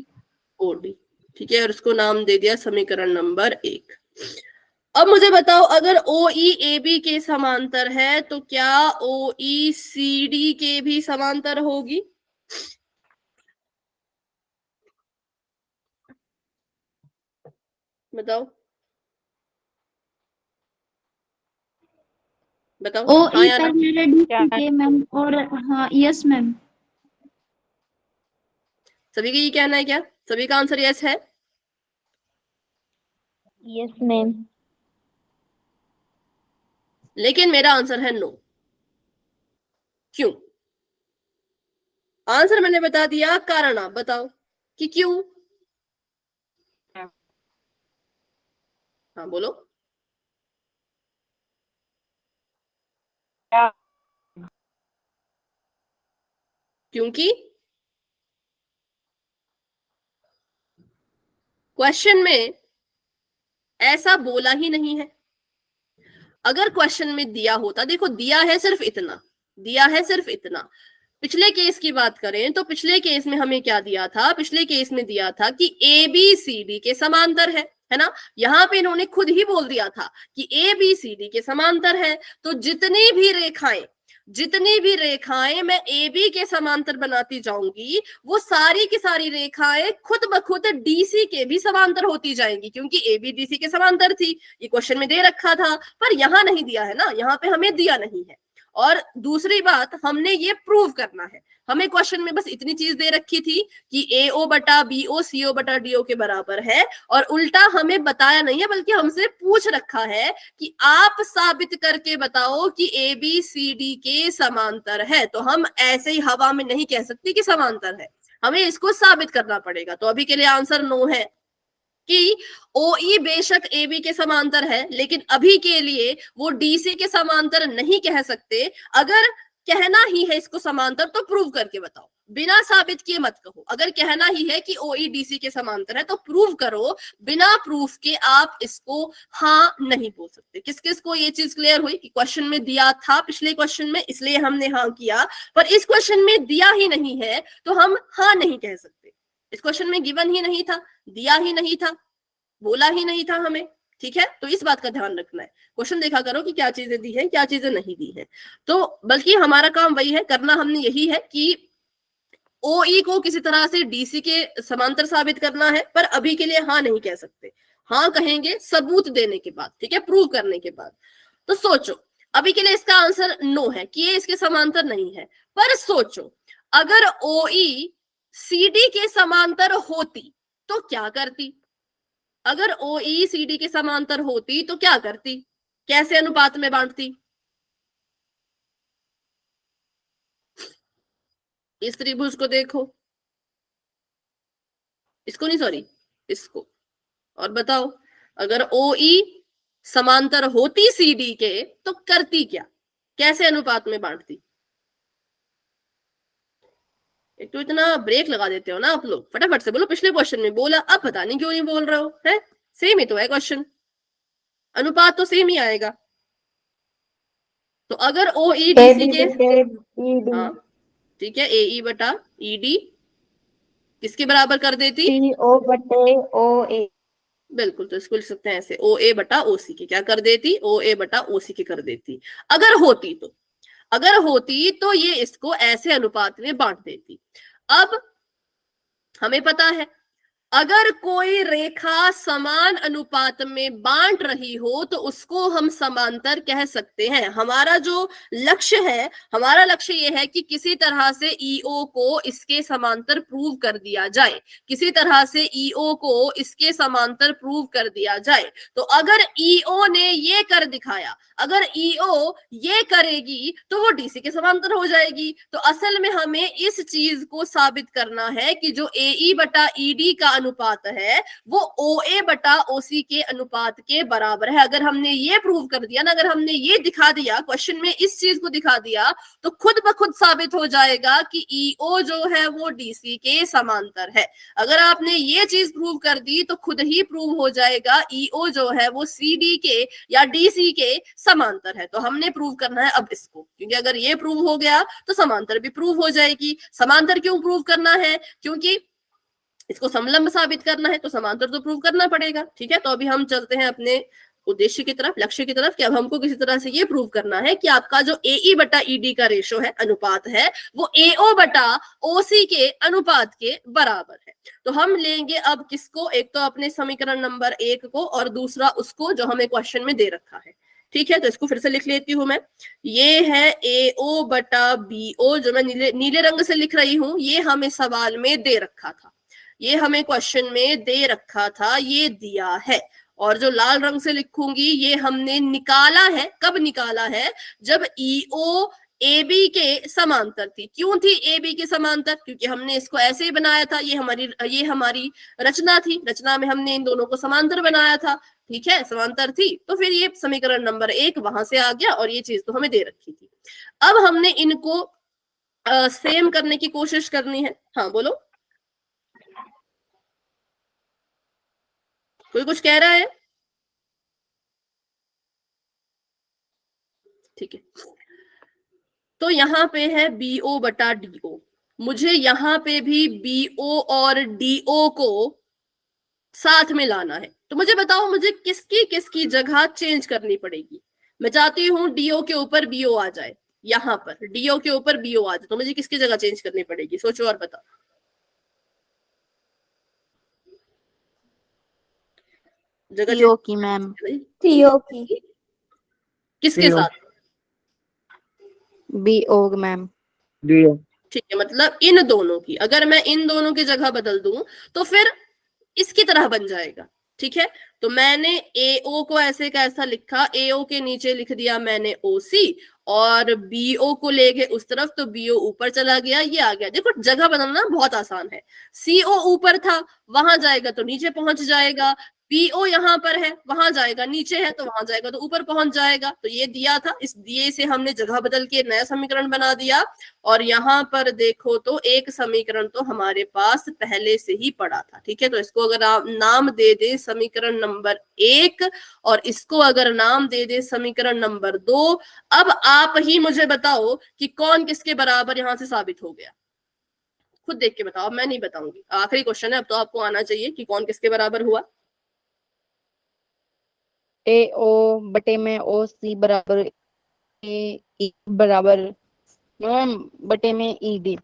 ओडी। ठीक है, और उसको नाम दे दिया समीकरण नंबर 1। अब मुझे बताओ, अगर ओ ई ए बी के समांतर है तो क्या ओ ई सी डी के भी समांतर होगी? बताओ बताओ। ओ हाँ ई या ना? के मैम, और हाँ यस मैम। सभी का ये कहना है क्या? सभी का आंसर यस है? Yes ma'am. लेकिन मेरा आंसर है नो। क्यों? आंसर मैंने बता दिया, कारण आप बताओ कि क्यों। हाँ बोलो। क्योंकि क्वेश्चन में ऐसा बोला ही नहीं है। अगर क्वेश्चन में दिया होता, देखो दिया है सिर्फ इतना, दिया है सिर्फ इतना। पिछले केस की बात करें तो पिछले केस में हमें क्या दिया था? पिछले केस में दिया था कि ए बी सी डी के समांतर है ना? यहाँ पे इन्होंने खुद ही बोल दिया था कि ए बी सी डी के समांतर है। तो जितनी भी रेखाएं मैं ए बी के समांतर बनाती जाऊंगी, वो सारी की सारी रेखाएं खुद ब खुद डीसी के भी समांतर होती जाएंगी, क्योंकि ए बी डीसी के समांतर थी। ये क्वेश्चन में दे रखा था, पर यहाँ नहीं दिया है ना, यहाँ पे हमें दिया नहीं है। और दूसरी बात, हमने ये प्रूव करना है। हमें क्वेश्चन में बस इतनी चीज दे रखी थी कि AO बटा BO CO बटा DO के बराबर है, और उल्टा हमें बताया नहीं है, बल्कि हमसे पूछ रखा है कि आप साबित करके बताओ कि ABCD के समांतर है। तो हम ऐसे ही हवा में नहीं कह सकते कि समांतर है, हमें इसको साबित करना पड़ेगा। तो अभी के लिए आंसर नो है कि OE बेशक AB के समांतर है, लेकिन अभी के लिए वो DC के समांतर नहीं कह सकते। अगर कहना ही है इसको समांतर तो प्रूव करके बताओ, बिना साबित किए मत कहो। अगर कहना ही है कि OE DC के समांतर है तो प्रूव करो, बिना प्रूफ के आप इसको हाँ नहीं बोल सकते। किस किस को ये चीज क्लियर हुई कि क्वेश्चन में दिया था पिछले क्वेश्चन में, इसलिए हमने हाँ किया, पर इस क्वेश्चन में दिया ही नहीं है तो हम हाँ नहीं कह सकते। इस क्वेश्चन में गिवन ही नहीं था, दिया ही नहीं था, बोला ही नहीं था हमें, ठीक है। तो इस बात का ध्यान रखना है, क्वेश्चन देखा करो कि क्या चीजें दी है क्या चीजें नहीं दी है। तो बल्कि हमारा काम वही है, करना हमने यही है कि OE को किसी तरह से DC के समांतर साबित करना है, पर अभी के लिए हाँ नहीं कह सकते। हाँ कहेंगे सबूत देने के बाद, ठीक है, प्रूव करने के बाद। तो सोचो, अभी के लिए इसका आंसर नो है कि ये इसके समांतर नहीं है, पर सोचो अगर OE CD के समांतर होती तो क्या करती? अगर OE CD के समांतर होती तो क्या करती, कैसे अनुपात में बांटती? इस त्रिभुज को देखो, इसको नहीं, सॉरी इसको, और बताओ अगर OE समांतर होती CD के तो करती क्या, कैसे अनुपात में बांटती? एक तो इतना ब्रेक लगा देते हो ना आप लोग, फटाफट से बोलो। पिछले क्वेश्चन में बोला, अब पता नहीं क्यों नहीं बोल रहे हो, है सेम ही तो है क्वेश्चन, अनुपात तो सेम ही आएगा। तो अगर OE DC के, हाँ ठीक है, AE बटा ED किसके बराबर कर देती? CO बटे OA। बिल्कुल, तो इसको लिख सकते हैं ऐसे, OA बटा OC के क्या कर देती? OA बटा OC के कर देती। अगर होती तो, अगर होती तो ये इसको ऐसे अनुपात में बांट देती। अब हमें पता है अगर कोई रेखा समान अनुपात में बांट रही हो तो उसको हम समांतर कह सकते हैं। हमारा जो लक्ष्य है, हमारा लक्ष्य ये है कि किसी तरह से EO को इसके समांतर प्रूव कर दिया जाए, किसी तरह से EO को इसके समांतर प्रूव कर दिया जाए। तो अगर EO ने ये कर दिखाया, अगर EO ये करेगी तो वो DC के समांतर हो जाएगी। तो असल में हमें इस चीज को साबित करना है कि जो AE बटा ED का अनुपात है वो OA बटा OC के अनुपात के बराबर है। अगर हमने ये प्रूव कर दिया ना, अगर हमने ये दिखा दिया, क्वेश्चन में इस चीज को दिखा दिया, तो खुद ब खुद साबित हो जाएगा कि EO जो है वो DC के समांतर है। अगर आपने ये चीज प्रूव कर दी तो खुद ही प्रूव हो जाएगा EO जो है वो CD के या DC के समांतर है। तो हमने प्रूव करना है अब इसको, क्योंकि अगर ये प्रूव हो गया तो समांतर भी प्रूव हो जाएगी। समांतर क्यों प्रूव करना है? क्योंकि इसको समलंब साबित करना है, तो समांतर तो प्रूव करना पड़ेगा, ठीक है। तो अभी हम चलते हैं अपने उद्देश्य की तरफ, लक्ष्य की तरफ, कि अब हमको किसी तरह से ये प्रूव करना है कि आपका जो AE बटा ED का रेशो है, अनुपात है, वो AO बटा OC के अनुपात के बराबर है। तो हम लेंगे अब किसको, एक तो अपने समीकरण नंबर 1 को और दूसरा उसको जो हमें क्वेश्चन में दे रखा है, ठीक है। तो इसको फिर से लिख लेती हूं मैं, ये है AO बटा BO जो मैं नीले रंग से लिख रही हूं, ये हमें सवाल में दे रखा था, ये हमें क्वेश्चन में दे रखा था, ये दिया है। और जो लाल रंग से लिखूंगी ये हमने निकाला है। कब निकाला है? जब EO AB के समांतर थी। क्यों थी AB के समांतर? क्योंकि हमने इसको ऐसे ही बनाया था, ये हमारी रचना थी, रचना में हमने इन दोनों को समांतर बनाया था, ठीक है, समांतर थी। तो फिर ये समीकरण नंबर 1 वहां से आ गया और ये चीज तो हमें दे रखी थी। अब हमने इनको सेम करने की कोशिश करनी है। हाँ बोलो, कोई कुछ कह रहा है? ठीक है, तो यहाँ पे है BO बटा DO, मुझे यहाँ पे भी BO और DO को साथ में लाना है। तो मुझे बताओ मुझे किसकी किसकी जगह चेंज करनी पड़ेगी? मैं चाहती हूँ DO के ऊपर BO आ जाए, यहाँ पर DO के ऊपर BO आ जाए, तो मुझे किसकी जगह चेंज करनी पड़ेगी? सोचो और बताओ। जगह CO की मैम, CO की। किसके साथ? BO ma'am. BO ठीक है, मतलब इन दोनों की, अगर मैं इन दोनों की जगह बदल दूं तो फिर इसकी तरह बन जाएगा। ठीक है, तो मैंने AO को ऐसे का ऐसा लिखा, AO के नीचे लिख दिया मैंने OC, और BO को ले गए उस तरफ तो BO ऊपर चला गया, ये आ गया। देखो जगह बदलना बहुत आसान है। CO ऊपर था, वहां जाएगा तो नीचे पहुंच जाएगा। BO यहाँ पर है, वहां जाएगा, नीचे है तो वहां जाएगा तो ऊपर पहुंच जाएगा। तो ये दिया था, इस दिए से हमने जगह बदल के नया समीकरण बना दिया। और यहाँ पर देखो तो एक समीकरण तो हमारे पास पहले से ही पड़ा था। ठीक है, तो इसको अगर आप नाम दे दे समीकरण नंबर 1 और इसको अगर नाम दे दे समीकरण नंबर 2, अब आप ही मुझे बताओ कि कौन किसके बराबर यहां से साबित हो गया। खुद देख के बताओ, मैं नहीं बताऊंगी। आखिरी क्वेश्चन है, अब तो आपको आना चाहिए कि कौन किसके बराबर हुआ। AO बटे में OC बराबर AE बराबर मैम बटे में ED।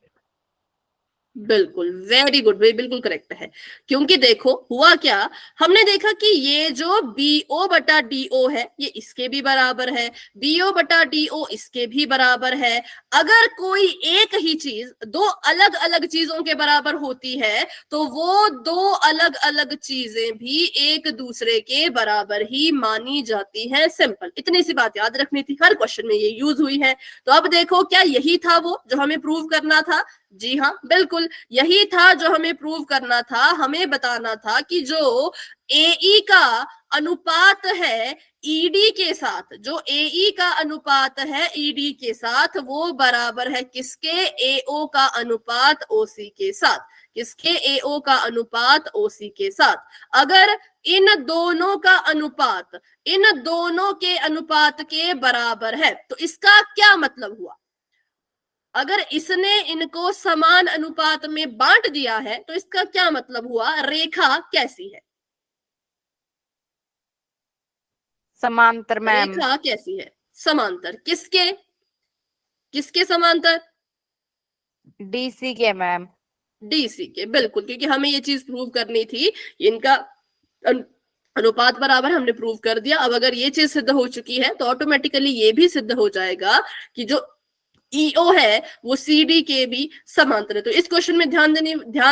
बिल्कुल, वेरी गुड भाई, बिल्कुल करेक्ट है। क्योंकि देखो हुआ क्या, हमने देखा कि ये जो BO बटा DO है ये इसके भी बराबर है, BO बटा DO इसके भी बराबर है। अगर कोई एक ही चीज दो अलग अलग चीजों के बराबर होती है तो वो दो अलग अलग चीजें भी एक दूसरे के बराबर ही मानी जाती हैं। सिंपल, इतनी सी बात याद रखनी थी, हर क्वेश्चन में ये यूज हुई है। तो अब देखो, क्या यही था वो जो हमें प्रूव करना था? जी हाँ, बिल्कुल यही था जो हमें प्रूव करना था। हमें बताना था कि जो AE का अनुपात है ED के साथ, जो AE का अनुपात है ED के साथ, वो बराबर है किसके? AO का अनुपात OC के साथ। किसके? AO का अनुपात OC के साथ। अगर इन दोनों का अनुपात इन दोनों के अनुपात के बराबर है तो इसका क्या मतलब हुआ? अगर इसने इनको समान अनुपात में बांट दिया है तो इसका क्या मतलब हुआ? रेखा कैसी है? समांतर मैम। रेखा कैसी है? समांतर। किसके? किसके समांतर? DC के मैम। DC के, बिल्कुल, क्योंकि हमें ये चीज प्रूव करनी थी। इनका अनुपात बराबर हमने प्रूव कर दिया। अब अगर ये चीज सिद्ध हो चुकी है तो ऑटोमेटिकली ये भी सिद्ध हो जाएगा कि जो EO है वो CD के भी समांतर है। तो इस क्वेश्चन में ध्यान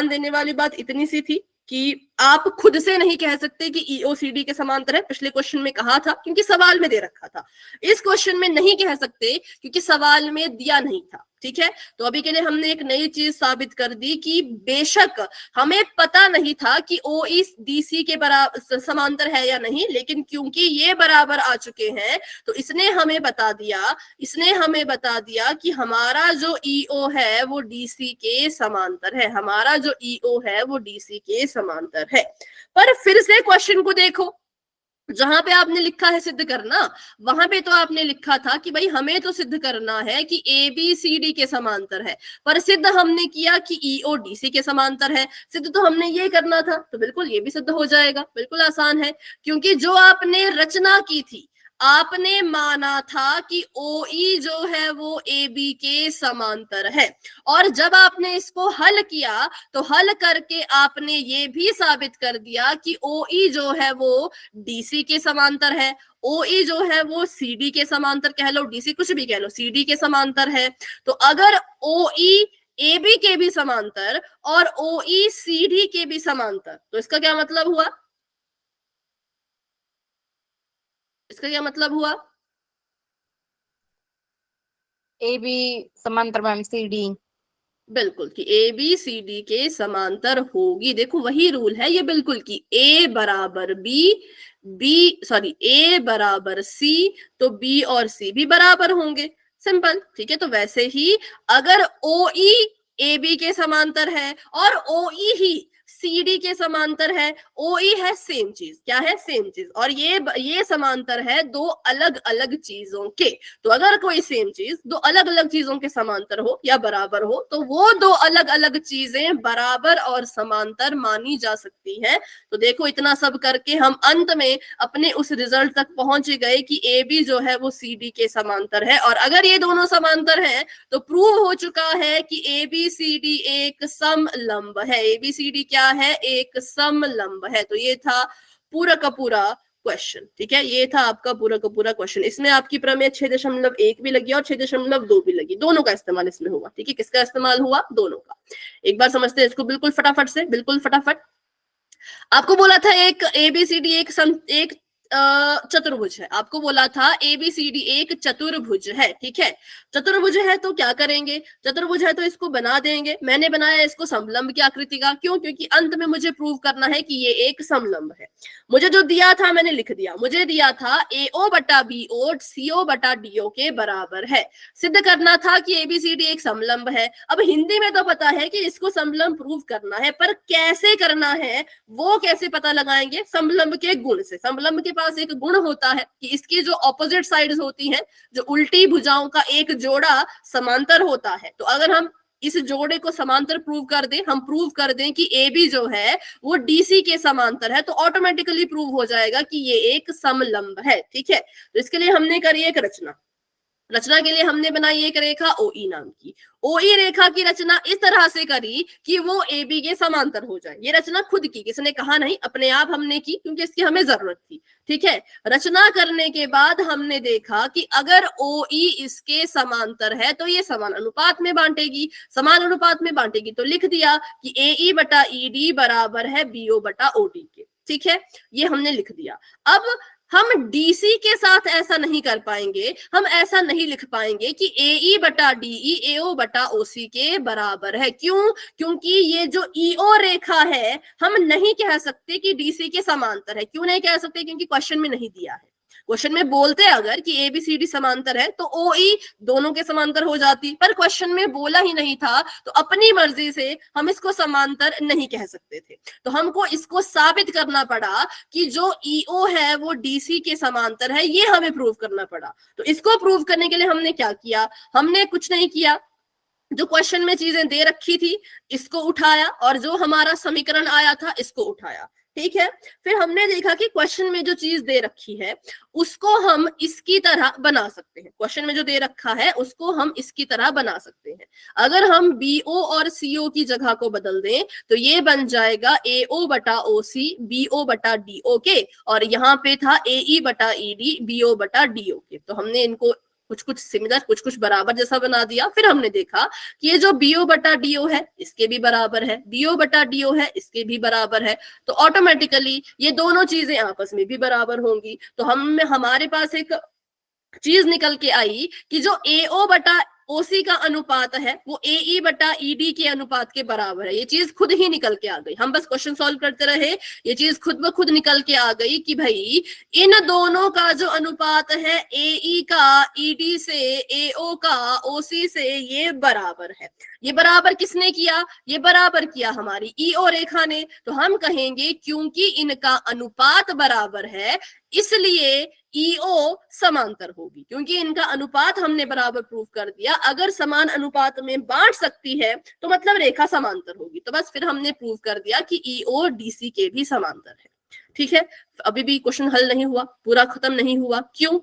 देने वाली बात इतनी सी थी कि आप खुद से नहीं कह सकते कि EO CD के समांतर है। पिछले क्वेश्चन में कहा था क्योंकि सवाल में दे रखा था। इस क्वेश्चन में नहीं कह सकते क्योंकि सवाल में दिया नहीं था। ठीक है, तो अभी के लिए हमने एक नई चीज साबित कर दी कि बेशक हमें पता नहीं था कि OE DC के बराबर समांतर है या नहीं, लेकिन क्योंकि ये बराबर आ चुके हैं तो इसने हमें बता दिया कि हमारा जो EO है वो DC के समांतर है। हमारा जो EO है वो DC के समांतर है। पर फिर से क्वेश्चन को देखो, जहां पे आपने लिखा है सिद्ध करना, वहां पे तो आपने लिखा था कि भाई हमें तो सिद्ध करना है कि ABCD के समांतर है, पर सिद्ध हमने किया कि EO DC के समांतर है। सिद्ध तो हमने ये करना था, तो बिल्कुल ये भी सिद्ध हो जाएगा। बिल्कुल आसान है, क्योंकि जो आपने रचना की थी, आपने माना था कि OE जो है वो AB के समांतर है। और जब आपने इसको हल किया तो हल करके आपने ये भी साबित कर दिया कि OE जो है वो DC के समांतर है, OE जो है वो CD के समांतर कह लो, DC कुछ भी कह लो, CD के समांतर है। तो अगर OE AB के भी समांतर और OE CD के भी समांतर, तो इसका क्या मतलब हुआ? इसका क्या मतलब हुआ? AB समांतर मैम CD। बिल्कुल, कि ABCD के समांतर होगी। देखो वही रूल है ये, बिल्कुल, कि A बराबर A बराबर C तो B और C भी बराबर होंगे। सिंपल। ठीक है, तो वैसे ही अगर OE AB के समांतर है और OE ही CD के समांतर है, OE है सेम चीज। क्या है? सेम चीज। और ये समांतर है दो अलग अलग चीजों के। तो अगर कोई सेम चीज दो अलग अलग चीजों के समांतर हो या बराबर हो तो वो दो अलग अलग चीजें बराबर और समांतर मानी जा सकती हैं। तो देखो इतना सब करके हम अंत में अपने उस रिजल्ट तक पहुंच गए कि AB जो है वो CD के समांतर है। और अगर ये दोनों समांतर हैं तो प्रूव हो चुका है कि ABCD एक समलंब है। ABCD क्या है? एक समलंब है। तो ये था पूरा का पूरा क्वेश्चन। ठीक है, ये था आपका पूरा का पूरा क्वेश्चन। इसमें आपकी प्रमेय 6.1 भी लगी और 6.2 भी लगी, दोनों का इस्तेमाल इसमें हुआ। ठीक है, किसका इस्तेमाल हुआ? दोनों का। एक बार समझते हैं इसको बिल्कुल फटाफट से, बिल्कुल फटाफट। आपको बोला था एक ABCD एक चतुर्भुज है। आपको बोला था ABCD एक चतुर्भुज है। ठीक है, चतुर्भुज है तो क्या करेंगे? चतुर्भुज है तो इसको बना देंगे। मैंने बनाया इसको समलंब की आकृति का। क्यों? क्योंकि अंत में मुझे प्रूव करना है कि ये एक समलंब है। मुझे जो दिया था मैंने लिख दिया। मुझे दिया था AO बटा BO CO बटा DO के बराबर है। सिद्ध करना था कि ABCD एक समलंब है। अब हिंदी में तो पता है कि इसको समलंब प्रूव करना है, पर कैसे करना है वो कैसे पता लगाएंगे? समलंब के गुण से। समलंब के पास एक गुण होता है कि इसकी जो ऑपोजिट साइड्स होती हैं, जो उल्टी भुजाओं का एक जोड़ा समांतर होता है। तो अगर हम इस जोड़े को समांतर प्रूव कर दें, हम प्रूव कर दें कि AB जो है वो DC के समांतर है, तो ऑटोमेटिकली प्रूव हो जाएगा कि ये एक समलंब है। ठीक है, तो इसके लिए हमने करी एक रचना। रचना के लिए हमने बनाई एक रेखा OE नाम की। OE रेखा की रचना इस तरह से करी कि वो AB के समांतर हो जाए। ये रचना खुद की, किसने कहा नहीं, अपने आप हमने की, क्योंकि इसकी हमें जरूरत थी। ठीक है, रचना करने के बाद हमने देखा कि अगर OE इसके समांतर है तो ये समान अनुपात में बांटेगी। समान अनुपात में बांटेगी तो लिख दिया कि AE बटा ED बराबर है BO बटा OD के। ठीक है, ये हमने लिख दिया। अब हम DC के साथ ऐसा नहीं कर पाएंगे, हम ऐसा नहीं लिख पाएंगे कि AE बटा DE AO बटा OC के बराबर है। क्यों? क्योंकि ये जो EO रेखा है हम नहीं कह सकते कि DC के समांतर है। क्यों नहीं कह सकते? क्योंकि क्वेश्चन में नहीं दिया है। क्वेश्चन में बोलते अगर कि ABCD समांतर है तो OE दोनों के समांतर हो जाती, पर क्वेश्चन में बोला ही नहीं था, तो अपनी मर्जी से हम इसको समांतर नहीं कह सकते थे। तो हमको इसको साबित करना पड़ा कि जो EO है वो DC के समांतर है, ये हमें प्रूव करना पड़ा। तो इसको प्रूव करने के लिए हमने क्या किया? हमने कुछ नहीं किया, जो क्वेश्चन में चीजें दे रखी थी इसको उठाया, और जो हमारा समीकरण आया था इसको उठाया। ठीक है, फिर हमने देखा कि क्वेश्चन में जो चीज दे रखी है उसको हम इसकी तरह बना सकते हैं। क्वेश्चन में जो दे रखा है उसको हम इसकी तरह बना सकते हैं। अगर हम BO और CO की जगह को बदल दें तो ये बन जाएगा AO बटा OC BO बटा DO के, और यहाँ पे था AE बटा ED BO बटा DO के। तो हमने इनको कुछ कुछ सिमिलर कुछ कुछ बराबर जैसा बना दिया। फिर हमने देखा कि ये जो BO बटा DO है इसके भी बराबर है, DO बटा DO है इसके भी बराबर है, तो ऑटोमेटिकली ये दोनों चीजें आपस में भी बराबर होंगी। तो हमारे पास एक चीज निकल के आई कि जो AO बटा OC का अनुपात है वो AE बटा ED के अनुपात के बराबर है। ये चीज खुद ही निकल के आ गई, हम बस क्वेश्चन सॉल्व करते रहे, ये चीज खुद ब खुद निकल के आ गई कि भाई इन दोनों का जो अनुपात है AE का ED से, AO का OC से, ये बराबर है। ये बराबर किसने किया? ये बराबर किया हमारी EO रेखा ने। तो हम कहेंगे क्योंकि इनका अनुपात बराबर है इसलिए EO समांतर होगी, क्योंकि इनका अनुपात हमने बराबर प्रूव कर दिया। अगर समान अनुपात में बांट सकती है तो मतलब रेखा समांतर होगी। तो बस फिर हमने प्रूव कर दिया कि EO DC के भी समांतर है। ठीक है, अभी भी क्वेश्चन हल नहीं हुआ, पूरा खत्म नहीं हुआ। क्यों?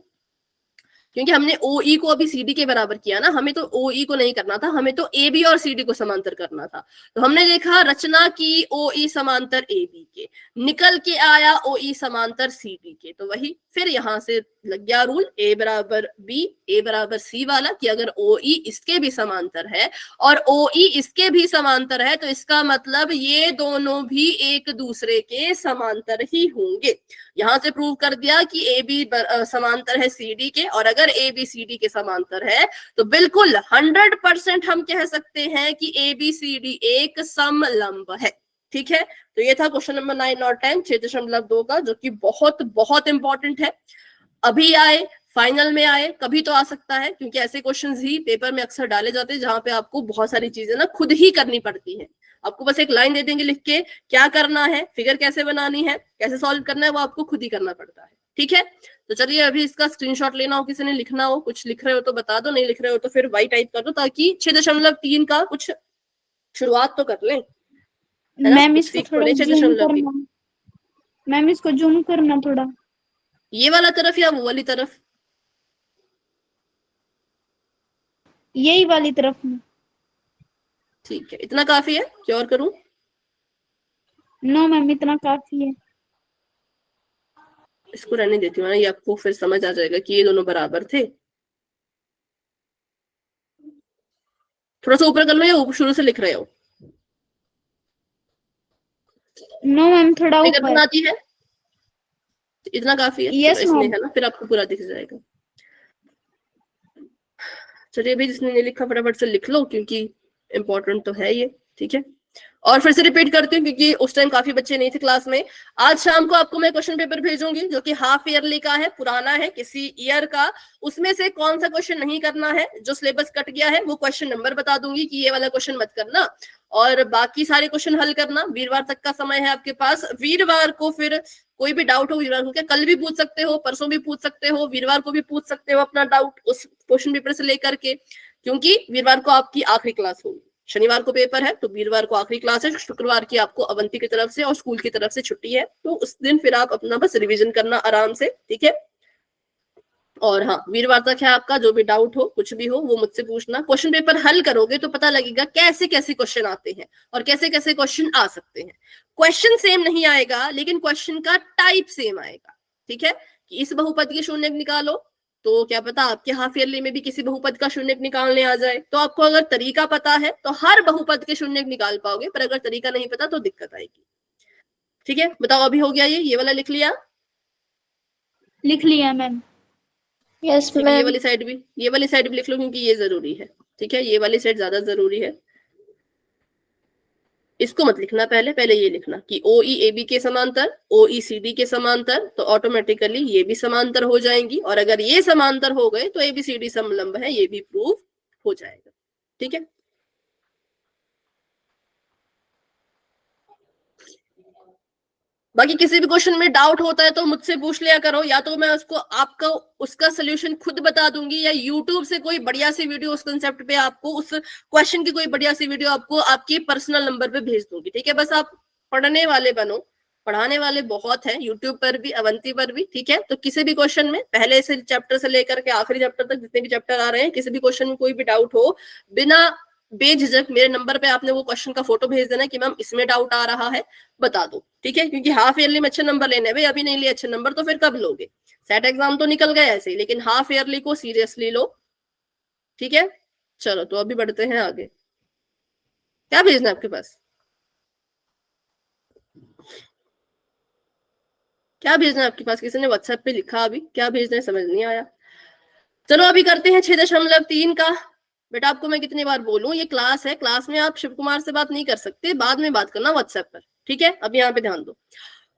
क्योंकि हमने OE को अभी CD के बराबर किया ना, हमें तो OE को नहीं करना था, हमें तो AB और CD को समांतर करना था। तो हमने देखा रचना की OE समांतर AB के, निकल के आया OE समांतर CD के। तो वही फिर यहां से लग गया रूल A बराबर B A बराबर C वाला कि अगर OE इसके भी समांतर है और OE इसके भी समांतर है तो इसका मतलब ये दोनों भी एक दूसरे के समांतर ही होंगे। यहां से प्रूव कर दिया कि AB समांतर है CD के, और अगर AB CD के समांतर है तो बिल्कुल 100% हम कह सकते हैं कि ABCD एक समलंब है। ठीक है, तो ये था क्वेश्चन नंबर 9 और 10 6.2 का, जो कि बहुत बहुत इंपॉर्टेंट है। अभी आए, फाइनल में आए, कभी तो आ सकता है, क्योंकि ऐसे क्वेश्चंस ही पेपर में अक्सर डाले जाते हैं जहां पे आपको बहुत सारी चीजें ना खुद ही करनी पड़ती हैं। आपको बस एक लाइन दे देंगे लिख के, क्या करना है, फिगर कैसे बनानी है, कैसे सॉल्व करना है, वो आपको खुद ही करना पड़ता है। ठीक है, तो चलिए अभी इसका स्क्रीनशॉट लेना हो, किसी ने लिखना हो, कुछ लिख रहे हो तो बता दो, नहीं लिख रहे हो तो फिर वाई टाइप कर दो, ताकि 6.3 का कुछ शुरुआत तो कर लें। मैम इसको थोड़ा जूम करना, मैम इसको जूम करना थोड़ा, ये वाला तरफ या वो वाली तरफ? यही वाली तरफ में। ठीक है, इतना काफी है क्या और करूं? नो मैम इतना काफी है। इसको रहने देती हूँ, ये आपको फिर समझ आ जाएगा कि ये दोनों बराबर थे। थोड़ा सा ऊपर कर लो या शुरू से लिख रहे हो? नो मैम, थोड़ा फिगर ऊपर। बनाती है, इतना काफी है। यस चलो इसमें मैम। है ना, फिर आपको पूरा दिख जाएगा। चलिए भाई, जिसने नहीं लिखा फटाफट से लिख लो, क्योंकि इम्पोर्टेंट तो है ये। ठीक है, और फिर से रिपीट करती हूँ क्योंकि उस टाइम काफी बच्चे नहीं थे क्लास में। आज शाम को आपको मैं क्वेश्चन पेपर भेजूंगी जो कि हाफ ईयरली का है, पुराना है, किसी ईयर का। उसमें से कौन सा क्वेश्चन नहीं करना है, जो सिलेबस कट गया है, वो क्वेश्चन नंबर बता दूंगी कि ये वाला क्वेश्चन मत करना, और बाकी सारे क्वेश्चन हल करना। वीरवार तक का समय है आपके पास। वीरवार को फिर कोई भी डाउट हो, वीरवार को क्या कल भी पूछ सकते हो, परसों भी पूछ सकते हो, वीरवार को भी पूछ सकते हो अपना डाउट उस क्वेश्चन पेपर से लेकर के, क्योंकि वीरवार को आपकी आखिरी क्लास होगी। शनिवार को पेपर है तो वीरवार को आखिरी क्लास है, शुक्रवार की आपको अवंती की तरफ से और स्कूल की तरफ से छुट्टी है, तो उस दिन फिर आप अपना बस रिवीजन करना आराम से। ठीक है, और हाँ, वीरवार तक है आपका। जो भी डाउट हो, कुछ भी हो, वो मुझसे पूछना। क्वेश्चन पेपर हल करोगे तो पता लगेगा कैसे कैसे क्वेश्चन आते हैं और कैसे कैसे क्वेश्चन आ सकते हैं। क्वेश्चन सेम नहीं आएगा, लेकिन क्वेश्चन का टाइप सेम आएगा। ठीक है, कि इस बहुपद के शून्य निकालो, तो क्या पता आपके हाफ ईयरली में भी किसी बहुपद का शून्य निकालने आ जाए। तो आपको अगर तरीका पता है तो हर बहुपद के शून्य निकाल पाओगे, पर अगर तरीका नहीं पता तो दिक्कत आएगी। ठीक है, बताओ अभी हो गया ये वाला लिख लिया? लिख लिया मैम। यस ठीक है, ये मैम। वाली साइड भी लिख लो क्योंकि ये जरूरी है। ठीक है, ये वाली साइड ज्यादा जरूरी है। इसको मत लिखना, पहले ये लिखना कि OE AB के समांतर, OE CD के समांतर, तो ऑटोमेटिकली ये भी समांतर हो जाएंगी, और अगर ये समांतर हो गए तो ABCD समलंब है, ये भी प्रूव हो जाएगा। ठीक है, बाकी किसी भी क्वेश्चन में डाउट होता है तो मुझसे पूछ लिया करो, या तो मैं आपको उसका सोल्यूशन खुद बता दूंगी, या यूट्यूब से कोई बढ़िया सी वीडियो उस कंसेप्ट पे आपको, उस क्वेश्चन की कोई बढ़िया सी वीडियो आपको आपके पर्सनल नंबर पे भेज दूंगी। ठीक है, बस आप पढ़ने वाले बनो, पढ़ाने वाले बहुत हैं यूट्यूब पर भी, अवंती पर भी। ठीक है, तो किसी भी क्वेश्चन में पहले से चैप्टर से लेकर के आखिरी चैप्टर तक जितने भी चैप्टर आ रहे हैं, किसी भी क्वेश्चन में कोई भी डाउट हो, बिना बेझिझक मेरे नंबर पे आपने वो क्वेश्चन का फोटो भेज देना कि मैम इसमें डाउट आ रहा है, बता दो। ठीक है, क्योंकि हाफ ईयरली में अच्छे नंबर लेने भाई, अभी नहीं लिए अच्छे नंबर तो फिर कब लोगे? सेट एग्जाम तो निकल गए ऐसे ही, लेकिन हाफ ईयरली को सीरियसली लो। ठीक है, चलो तो अभी बढ़ते हैं आगे। क्या भेजना है आपके पास? क्या भेजना है आपके पास? किसी ने व्हाट्सएप पे लिखा, अभी क्या भेजना है समझ नहीं आया। चलो अभी करते हैं 6.3 का। बेटा आपको मैं कितनी बार बोलूं, ये क्लास है, क्लास में आप शिव कुमार से बात नहीं कर सकते, बाद में बात करना व्हाट्सएप पर। ठीक है, अब यहाँ पे ध्यान दो।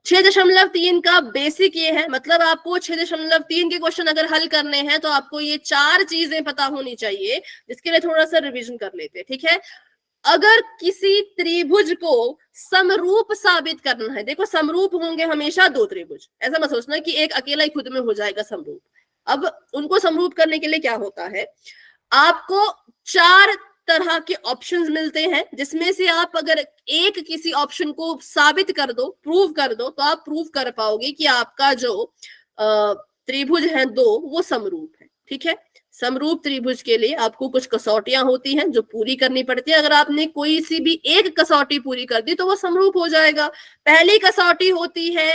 6.3 का बेसिक ये है, मतलब आपको 6.3 के क्वेश्चन अगर हल करने हैं तो आपको ये 4 चीजें पता होनी चाहिए, जिसके लिए थोड़ा सा रिवीजन कर लेते हैं। ठीक है, अगर किसी त्रिभुज को समरूप साबित करना है, देखो समरूप होंगे हमेशा 2 त्रिभुज, ऐसा मत सोचना कि एक अकेला ही खुद में हो जाएगा समरूप। अब उनको समरूप करने के लिए क्या होता है, आपको 4 तरह के ऑप्शंस मिलते हैं, जिसमें से आप अगर एक किसी ऑप्शन को साबित कर दो, प्रूव कर दो, तो आप प्रूव कर पाओगे कि आपका जो त्रिभुज है 2 वो समरूप है। ठीक है, समरूप त्रिभुज के लिए आपको कुछ कसौटियां होती हैं जो पूरी करनी पड़ती है। अगर आपने कोई सी भी एक कसौटी पूरी कर दी तो वो समरूप हो जाएगा। पहली कसौटी होती है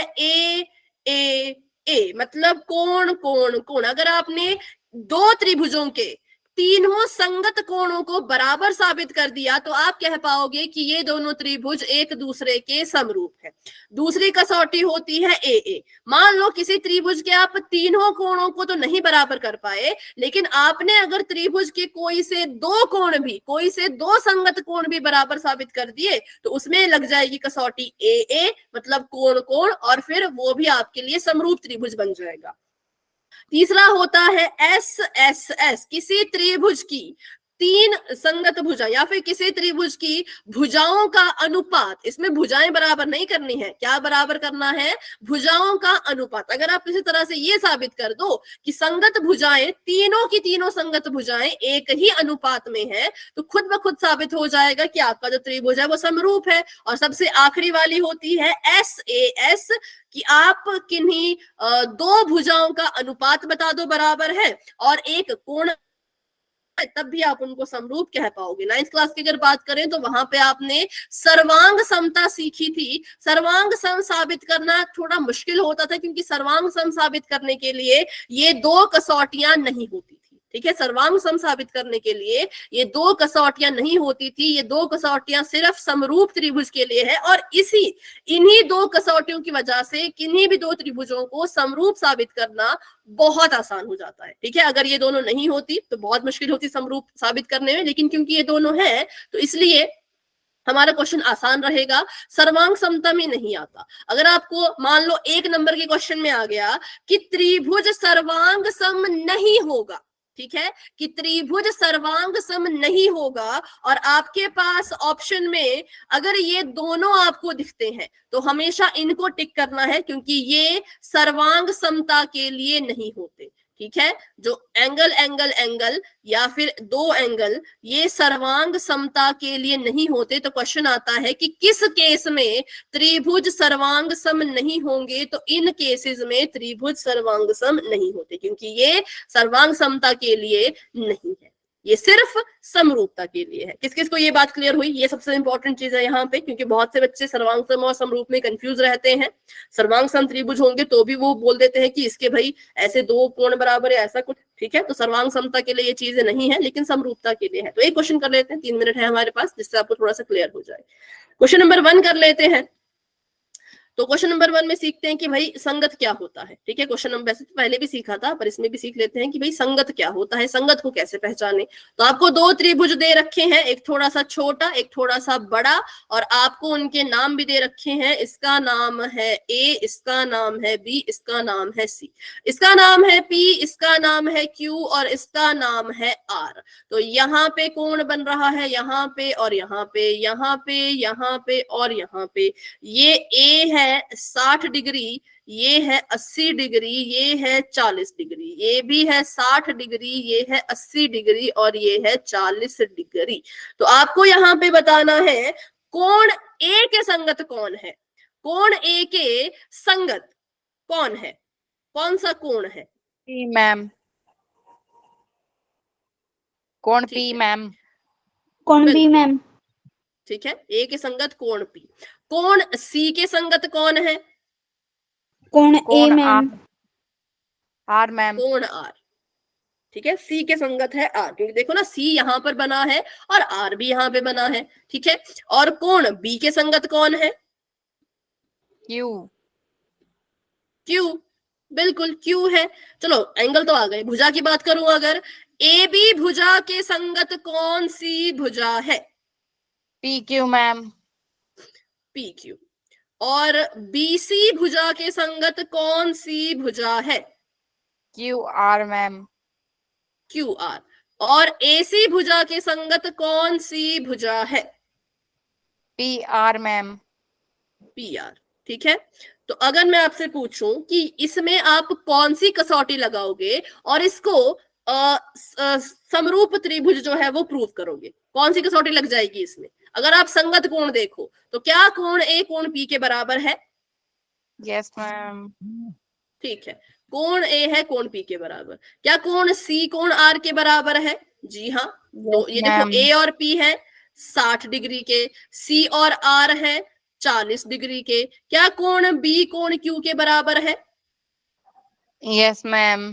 ए, मतलब कोण कोण कोण। अगर आपने 2 त्रिभुजों के तीनों संगत कोणों को बराबर साबित कर दिया तो आप कह पाओगे कि ये दोनों त्रिभुज एक दूसरे के समरूप है। दूसरी कसौटी होती है ए। मान लो किसी त्रिभुज के आप तीनों कोणों को तो नहीं बराबर कर पाए, लेकिन आपने अगर त्रिभुज के कोई से 2 कोण भी, कोई से 2 संगत कोण भी बराबर साबित कर दिए तो उसमें लग जाएगी कसौटी ए, मतलब कोण कोण, और फिर वो भी आपके लिए समरूप त्रिभुज बन जाएगा। तीसरा होता है एस, किसी त्रिभुज की 3 संगत भुजा या फिर किसी त्रिभुज की भुजाओं का अनुपात, इसमें भुजाएं बराबर नहीं करनी है, क्या बराबर करना है? भुजाओं का अनुपात। अगर आप किसी तरह से ये साबित कर दो कि संगत भुजाएं, तीनों की तीनों संगत भुजाएं एक ही अनुपात में है, तो खुद ब खुद साबित हो जाएगा कि आपका जो त्रिभुज है वो समरूप है। और सबसे आखिरी वाली होती है एस, कि आप किन्हीं 2 भुजाओं का अनुपात बता दो बराबर है और एक कोण तब भी आप उनको समरूप कह पाओगे। 9th क्लास की अगर बात करें तो वहां पे आपने सर्वांग समता सीखी थी। सर्वांग सम साबित करना थोड़ा मुश्किल होता था, क्योंकि सर्वांग सम साबित करने के लिए ये दो कसौटियां नहीं होती थी। ठीक है, सर्वांग सम साबित करने के लिए ये दो कसौटियां नहीं होती थी। ये दो कसौटियां सिर्फ समरूप त्रिभुज के लिए है, और इन्हीं दो कसौटियों की वजह से किन्हीं भी दो त्रिभुजों को समरूप साबित करना बहुत आसान हो जाता है। ठीक है, अगर ये दोनों नहीं होती तो बहुत मुश्किल होती समरूप साबित करने में, लेकिन क्योंकि ये दोनों हैं तो इसलिए हमारा क्वेश्चन आसान रहेगा। सर्वांग समता में नहीं आता। अगर आपको मान लो 1 नंबर के क्वेश्चन में आ गया कि त्रिभुज सर्वांग सम नहीं होगा, ठीक है, कि त्रिभुज सर्वांग सम नहीं होगा, और आपके पास ऑप्शन में अगर ये दोनों आपको दिखते हैं तो हमेशा इनको टिक करना है, क्योंकि ये सर्वांग समता के लिए नहीं होते। ठीक है, जो एंगल एंगल एंगल या फिर दो एंगल ये सर्वांग समता के लिए नहीं होते। तो क्वेश्चन आता है कि किस केस में त्रिभुज सर्वांग सम नहीं होंगे, तो इन केसेस में त्रिभुज सर्वांग सम नहीं होते, क्योंकि ये सर्वांग समता के लिए नहीं है, ये सिर्फ समरूपता के लिए है। किस किस को ये बात क्लियर हुई? ये सबसे इंपॉर्टेंट चीज है यहाँ पे, क्योंकि बहुत से बच्चे सर्वांग सम और समरूप में कंफ्यूज रहते हैं। सर्वांग सम त्रिभुज होंगे तो भी वो बोल देते हैं कि इसके भाई ऐसे दो कोण बराबर है, ऐसा कुछ। ठीक है, तो सर्वांग समता के लिए ये चीजें नहीं है, लेकिन समरूपता के लिए है। तो एक क्वेश्चन कर लेते हैं, 3 मिनट है हमारे पास, जिससे आपको थोड़ा सा क्लियर हो जाए। क्वेश्चन नंबर 1 कर लेते हैं। तो क्वेश्चन नंबर 1 में सीखते हैं कि भाई संगत क्या होता है। ठीक है, क्वेश्चन नंबर वैसे तो पहले भी सीखा था, पर इसमें भी सीख लेते हैं कि भाई संगत क्या होता है, संगत को कैसे पहचाने। तो आपको दो त्रिभुज दे रखे हैं, एक थोड़ा सा छोटा, एक थोड़ा सा बड़ा, और आपको उनके नाम भी दे रखे हैं। इसका नाम है ए, इसका नाम है बी, इसका नाम है सी, इसका नाम है पी, इसका नाम है क्यू, और इसका नाम है आर। तो यहाँ पे कोण बन रहा है, यहाँ पे और यहाँ पे, यहाँ पे, यहाँ पे और यहाँ पे। ये ए है 60 डिग्री, ये है 80 डिग्री, ये है 40 डिग्री, ये भी है 60 डिग्री, ये है 80 डिग्री, और ये है 40 डिग्री। तो आपको यहाँ पे बताना है कोण ए के संगत कौन है, कोण ए के संगत कौन है, कौन सा कोण है? पी मैम, कोण ठीक पी है। मैम, कौन बी मैम? ठीक है, ए के संगत कोण पी। कोण सी के संगत कौन है? कौन ए कोण मैम? आर मैम, कोण आर। ठीक है, सी के संगत है आर, क्योंकि देखो ना सी यहाँ पर बना है और आर भी यहाँ पे बना है। ठीक है, और कोण बी के संगत कौन है? क्यू, क्यू, बिल्कुल क्यू है। चलो एंगल तो आ गए, भुजा की बात करूं अगर, ए बी भुजा के संगत कौन सी भुजा है? P Q ma'am, P Q. और बीसी भुजा के संगत कौन सी भुजा है? Q R ma'am, Q R. और एसी भुजा के संगत कौन सी भुजा है? P R ma'am, P R. ठीक है, तो अगर मैं आपसे पूछूं कि इसमें आप कौन सी कसौटी लगाओगे और इसको समरूप त्रिभुज जो है वो प्रूव करोगे, कौन सी कसौटी लग जाएगी इसमें? अगर आप संगत कोण देखो तो क्या कोण ए कोण पी के बराबर है? यस मैम, ठीक है, कोण ए है कोण पी के बराबर। क्या कोण सी कोण आर के बराबर है? जी हाँ। तो ये देखो ए और पी है 60 डिग्री के, सी और आर है 40 डिग्री के। क्या कोण बी कोण क्यू के बराबर है? यस मैम,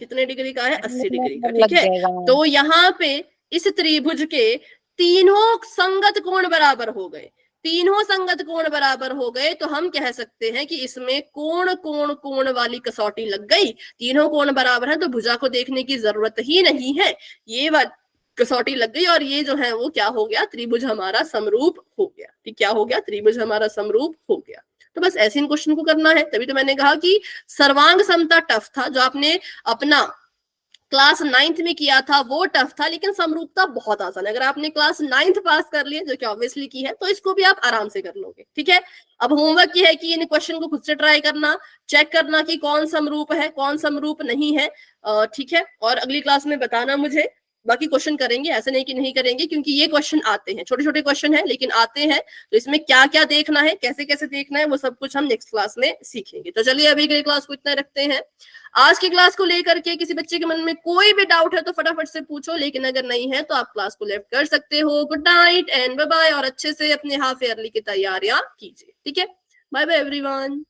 कितने डिग्री का है? 80 डिग्री का। ठीक है, तो यहाँ पे इस त्रिभुज के तीनों संगत कोण बराबर हो गए, तीनों संगत कोण बराबर हो गए, तो हम कह सकते हैं कि इसमें कोण कोण कोण वाली कसौटी लग गई। तीनों कोण बराबर है तो भुजा को देखने की जरूरत ही नहीं है, ये वाली कसौटी लग गई, और ये जो है वो क्या हो गया? त्रिभुज हमारा समरूप हो गया। ठीक, क्या हो गया? त्रिभुज हमारा समरूप हो गया। तो बस ऐसे इन क्वेश्चन को करना है। तभी तो मैंने कहा कि सर्वांग समता टफ था, जो आपने अपना क्लास 9th में किया था वो टफ था, लेकिन समरूपता बहुत आसान है। अगर आपने क्लास 9th पास कर लिया, जो कि ऑब्वियसली की है, तो इसको भी आप आराम से कर लोगे। ठीक है, अब होमवर्क ये है कि इन क्वेश्चन को खुद से ट्राई करना, चेक करना कि कौन समरूप है कौन समरूप नहीं है। ठीक है, और अगली क्लास में बताना मुझे बाकी क्वेश्चन करेंगे, ऐसे नहीं कि नहीं करेंगे, क्योंकि ये क्वेश्चन आते हैं, छोटे छोटे क्वेश्चन है लेकिन आते हैं, तो इसमें क्या क्या देखना है, कैसे कैसे देखना है, वो सब कुछ हम नेक्स्ट क्लास में सीखेंगे। तो चलिए अभी के क्लास को इतना रखते हैं। आज की क्लास को लेकर के किसी बच्चे के मन में कोई भी डाउट है तो फटाफट से पूछो, लेकिन अगर नहीं है तो आप क्लास को लेफ्ट कर सकते हो। Good night and bye bye, और अच्छे से अपने हाफ ईयरली की तैयारियां कीजिए। ठीक है, बाय बाय एवरीवन।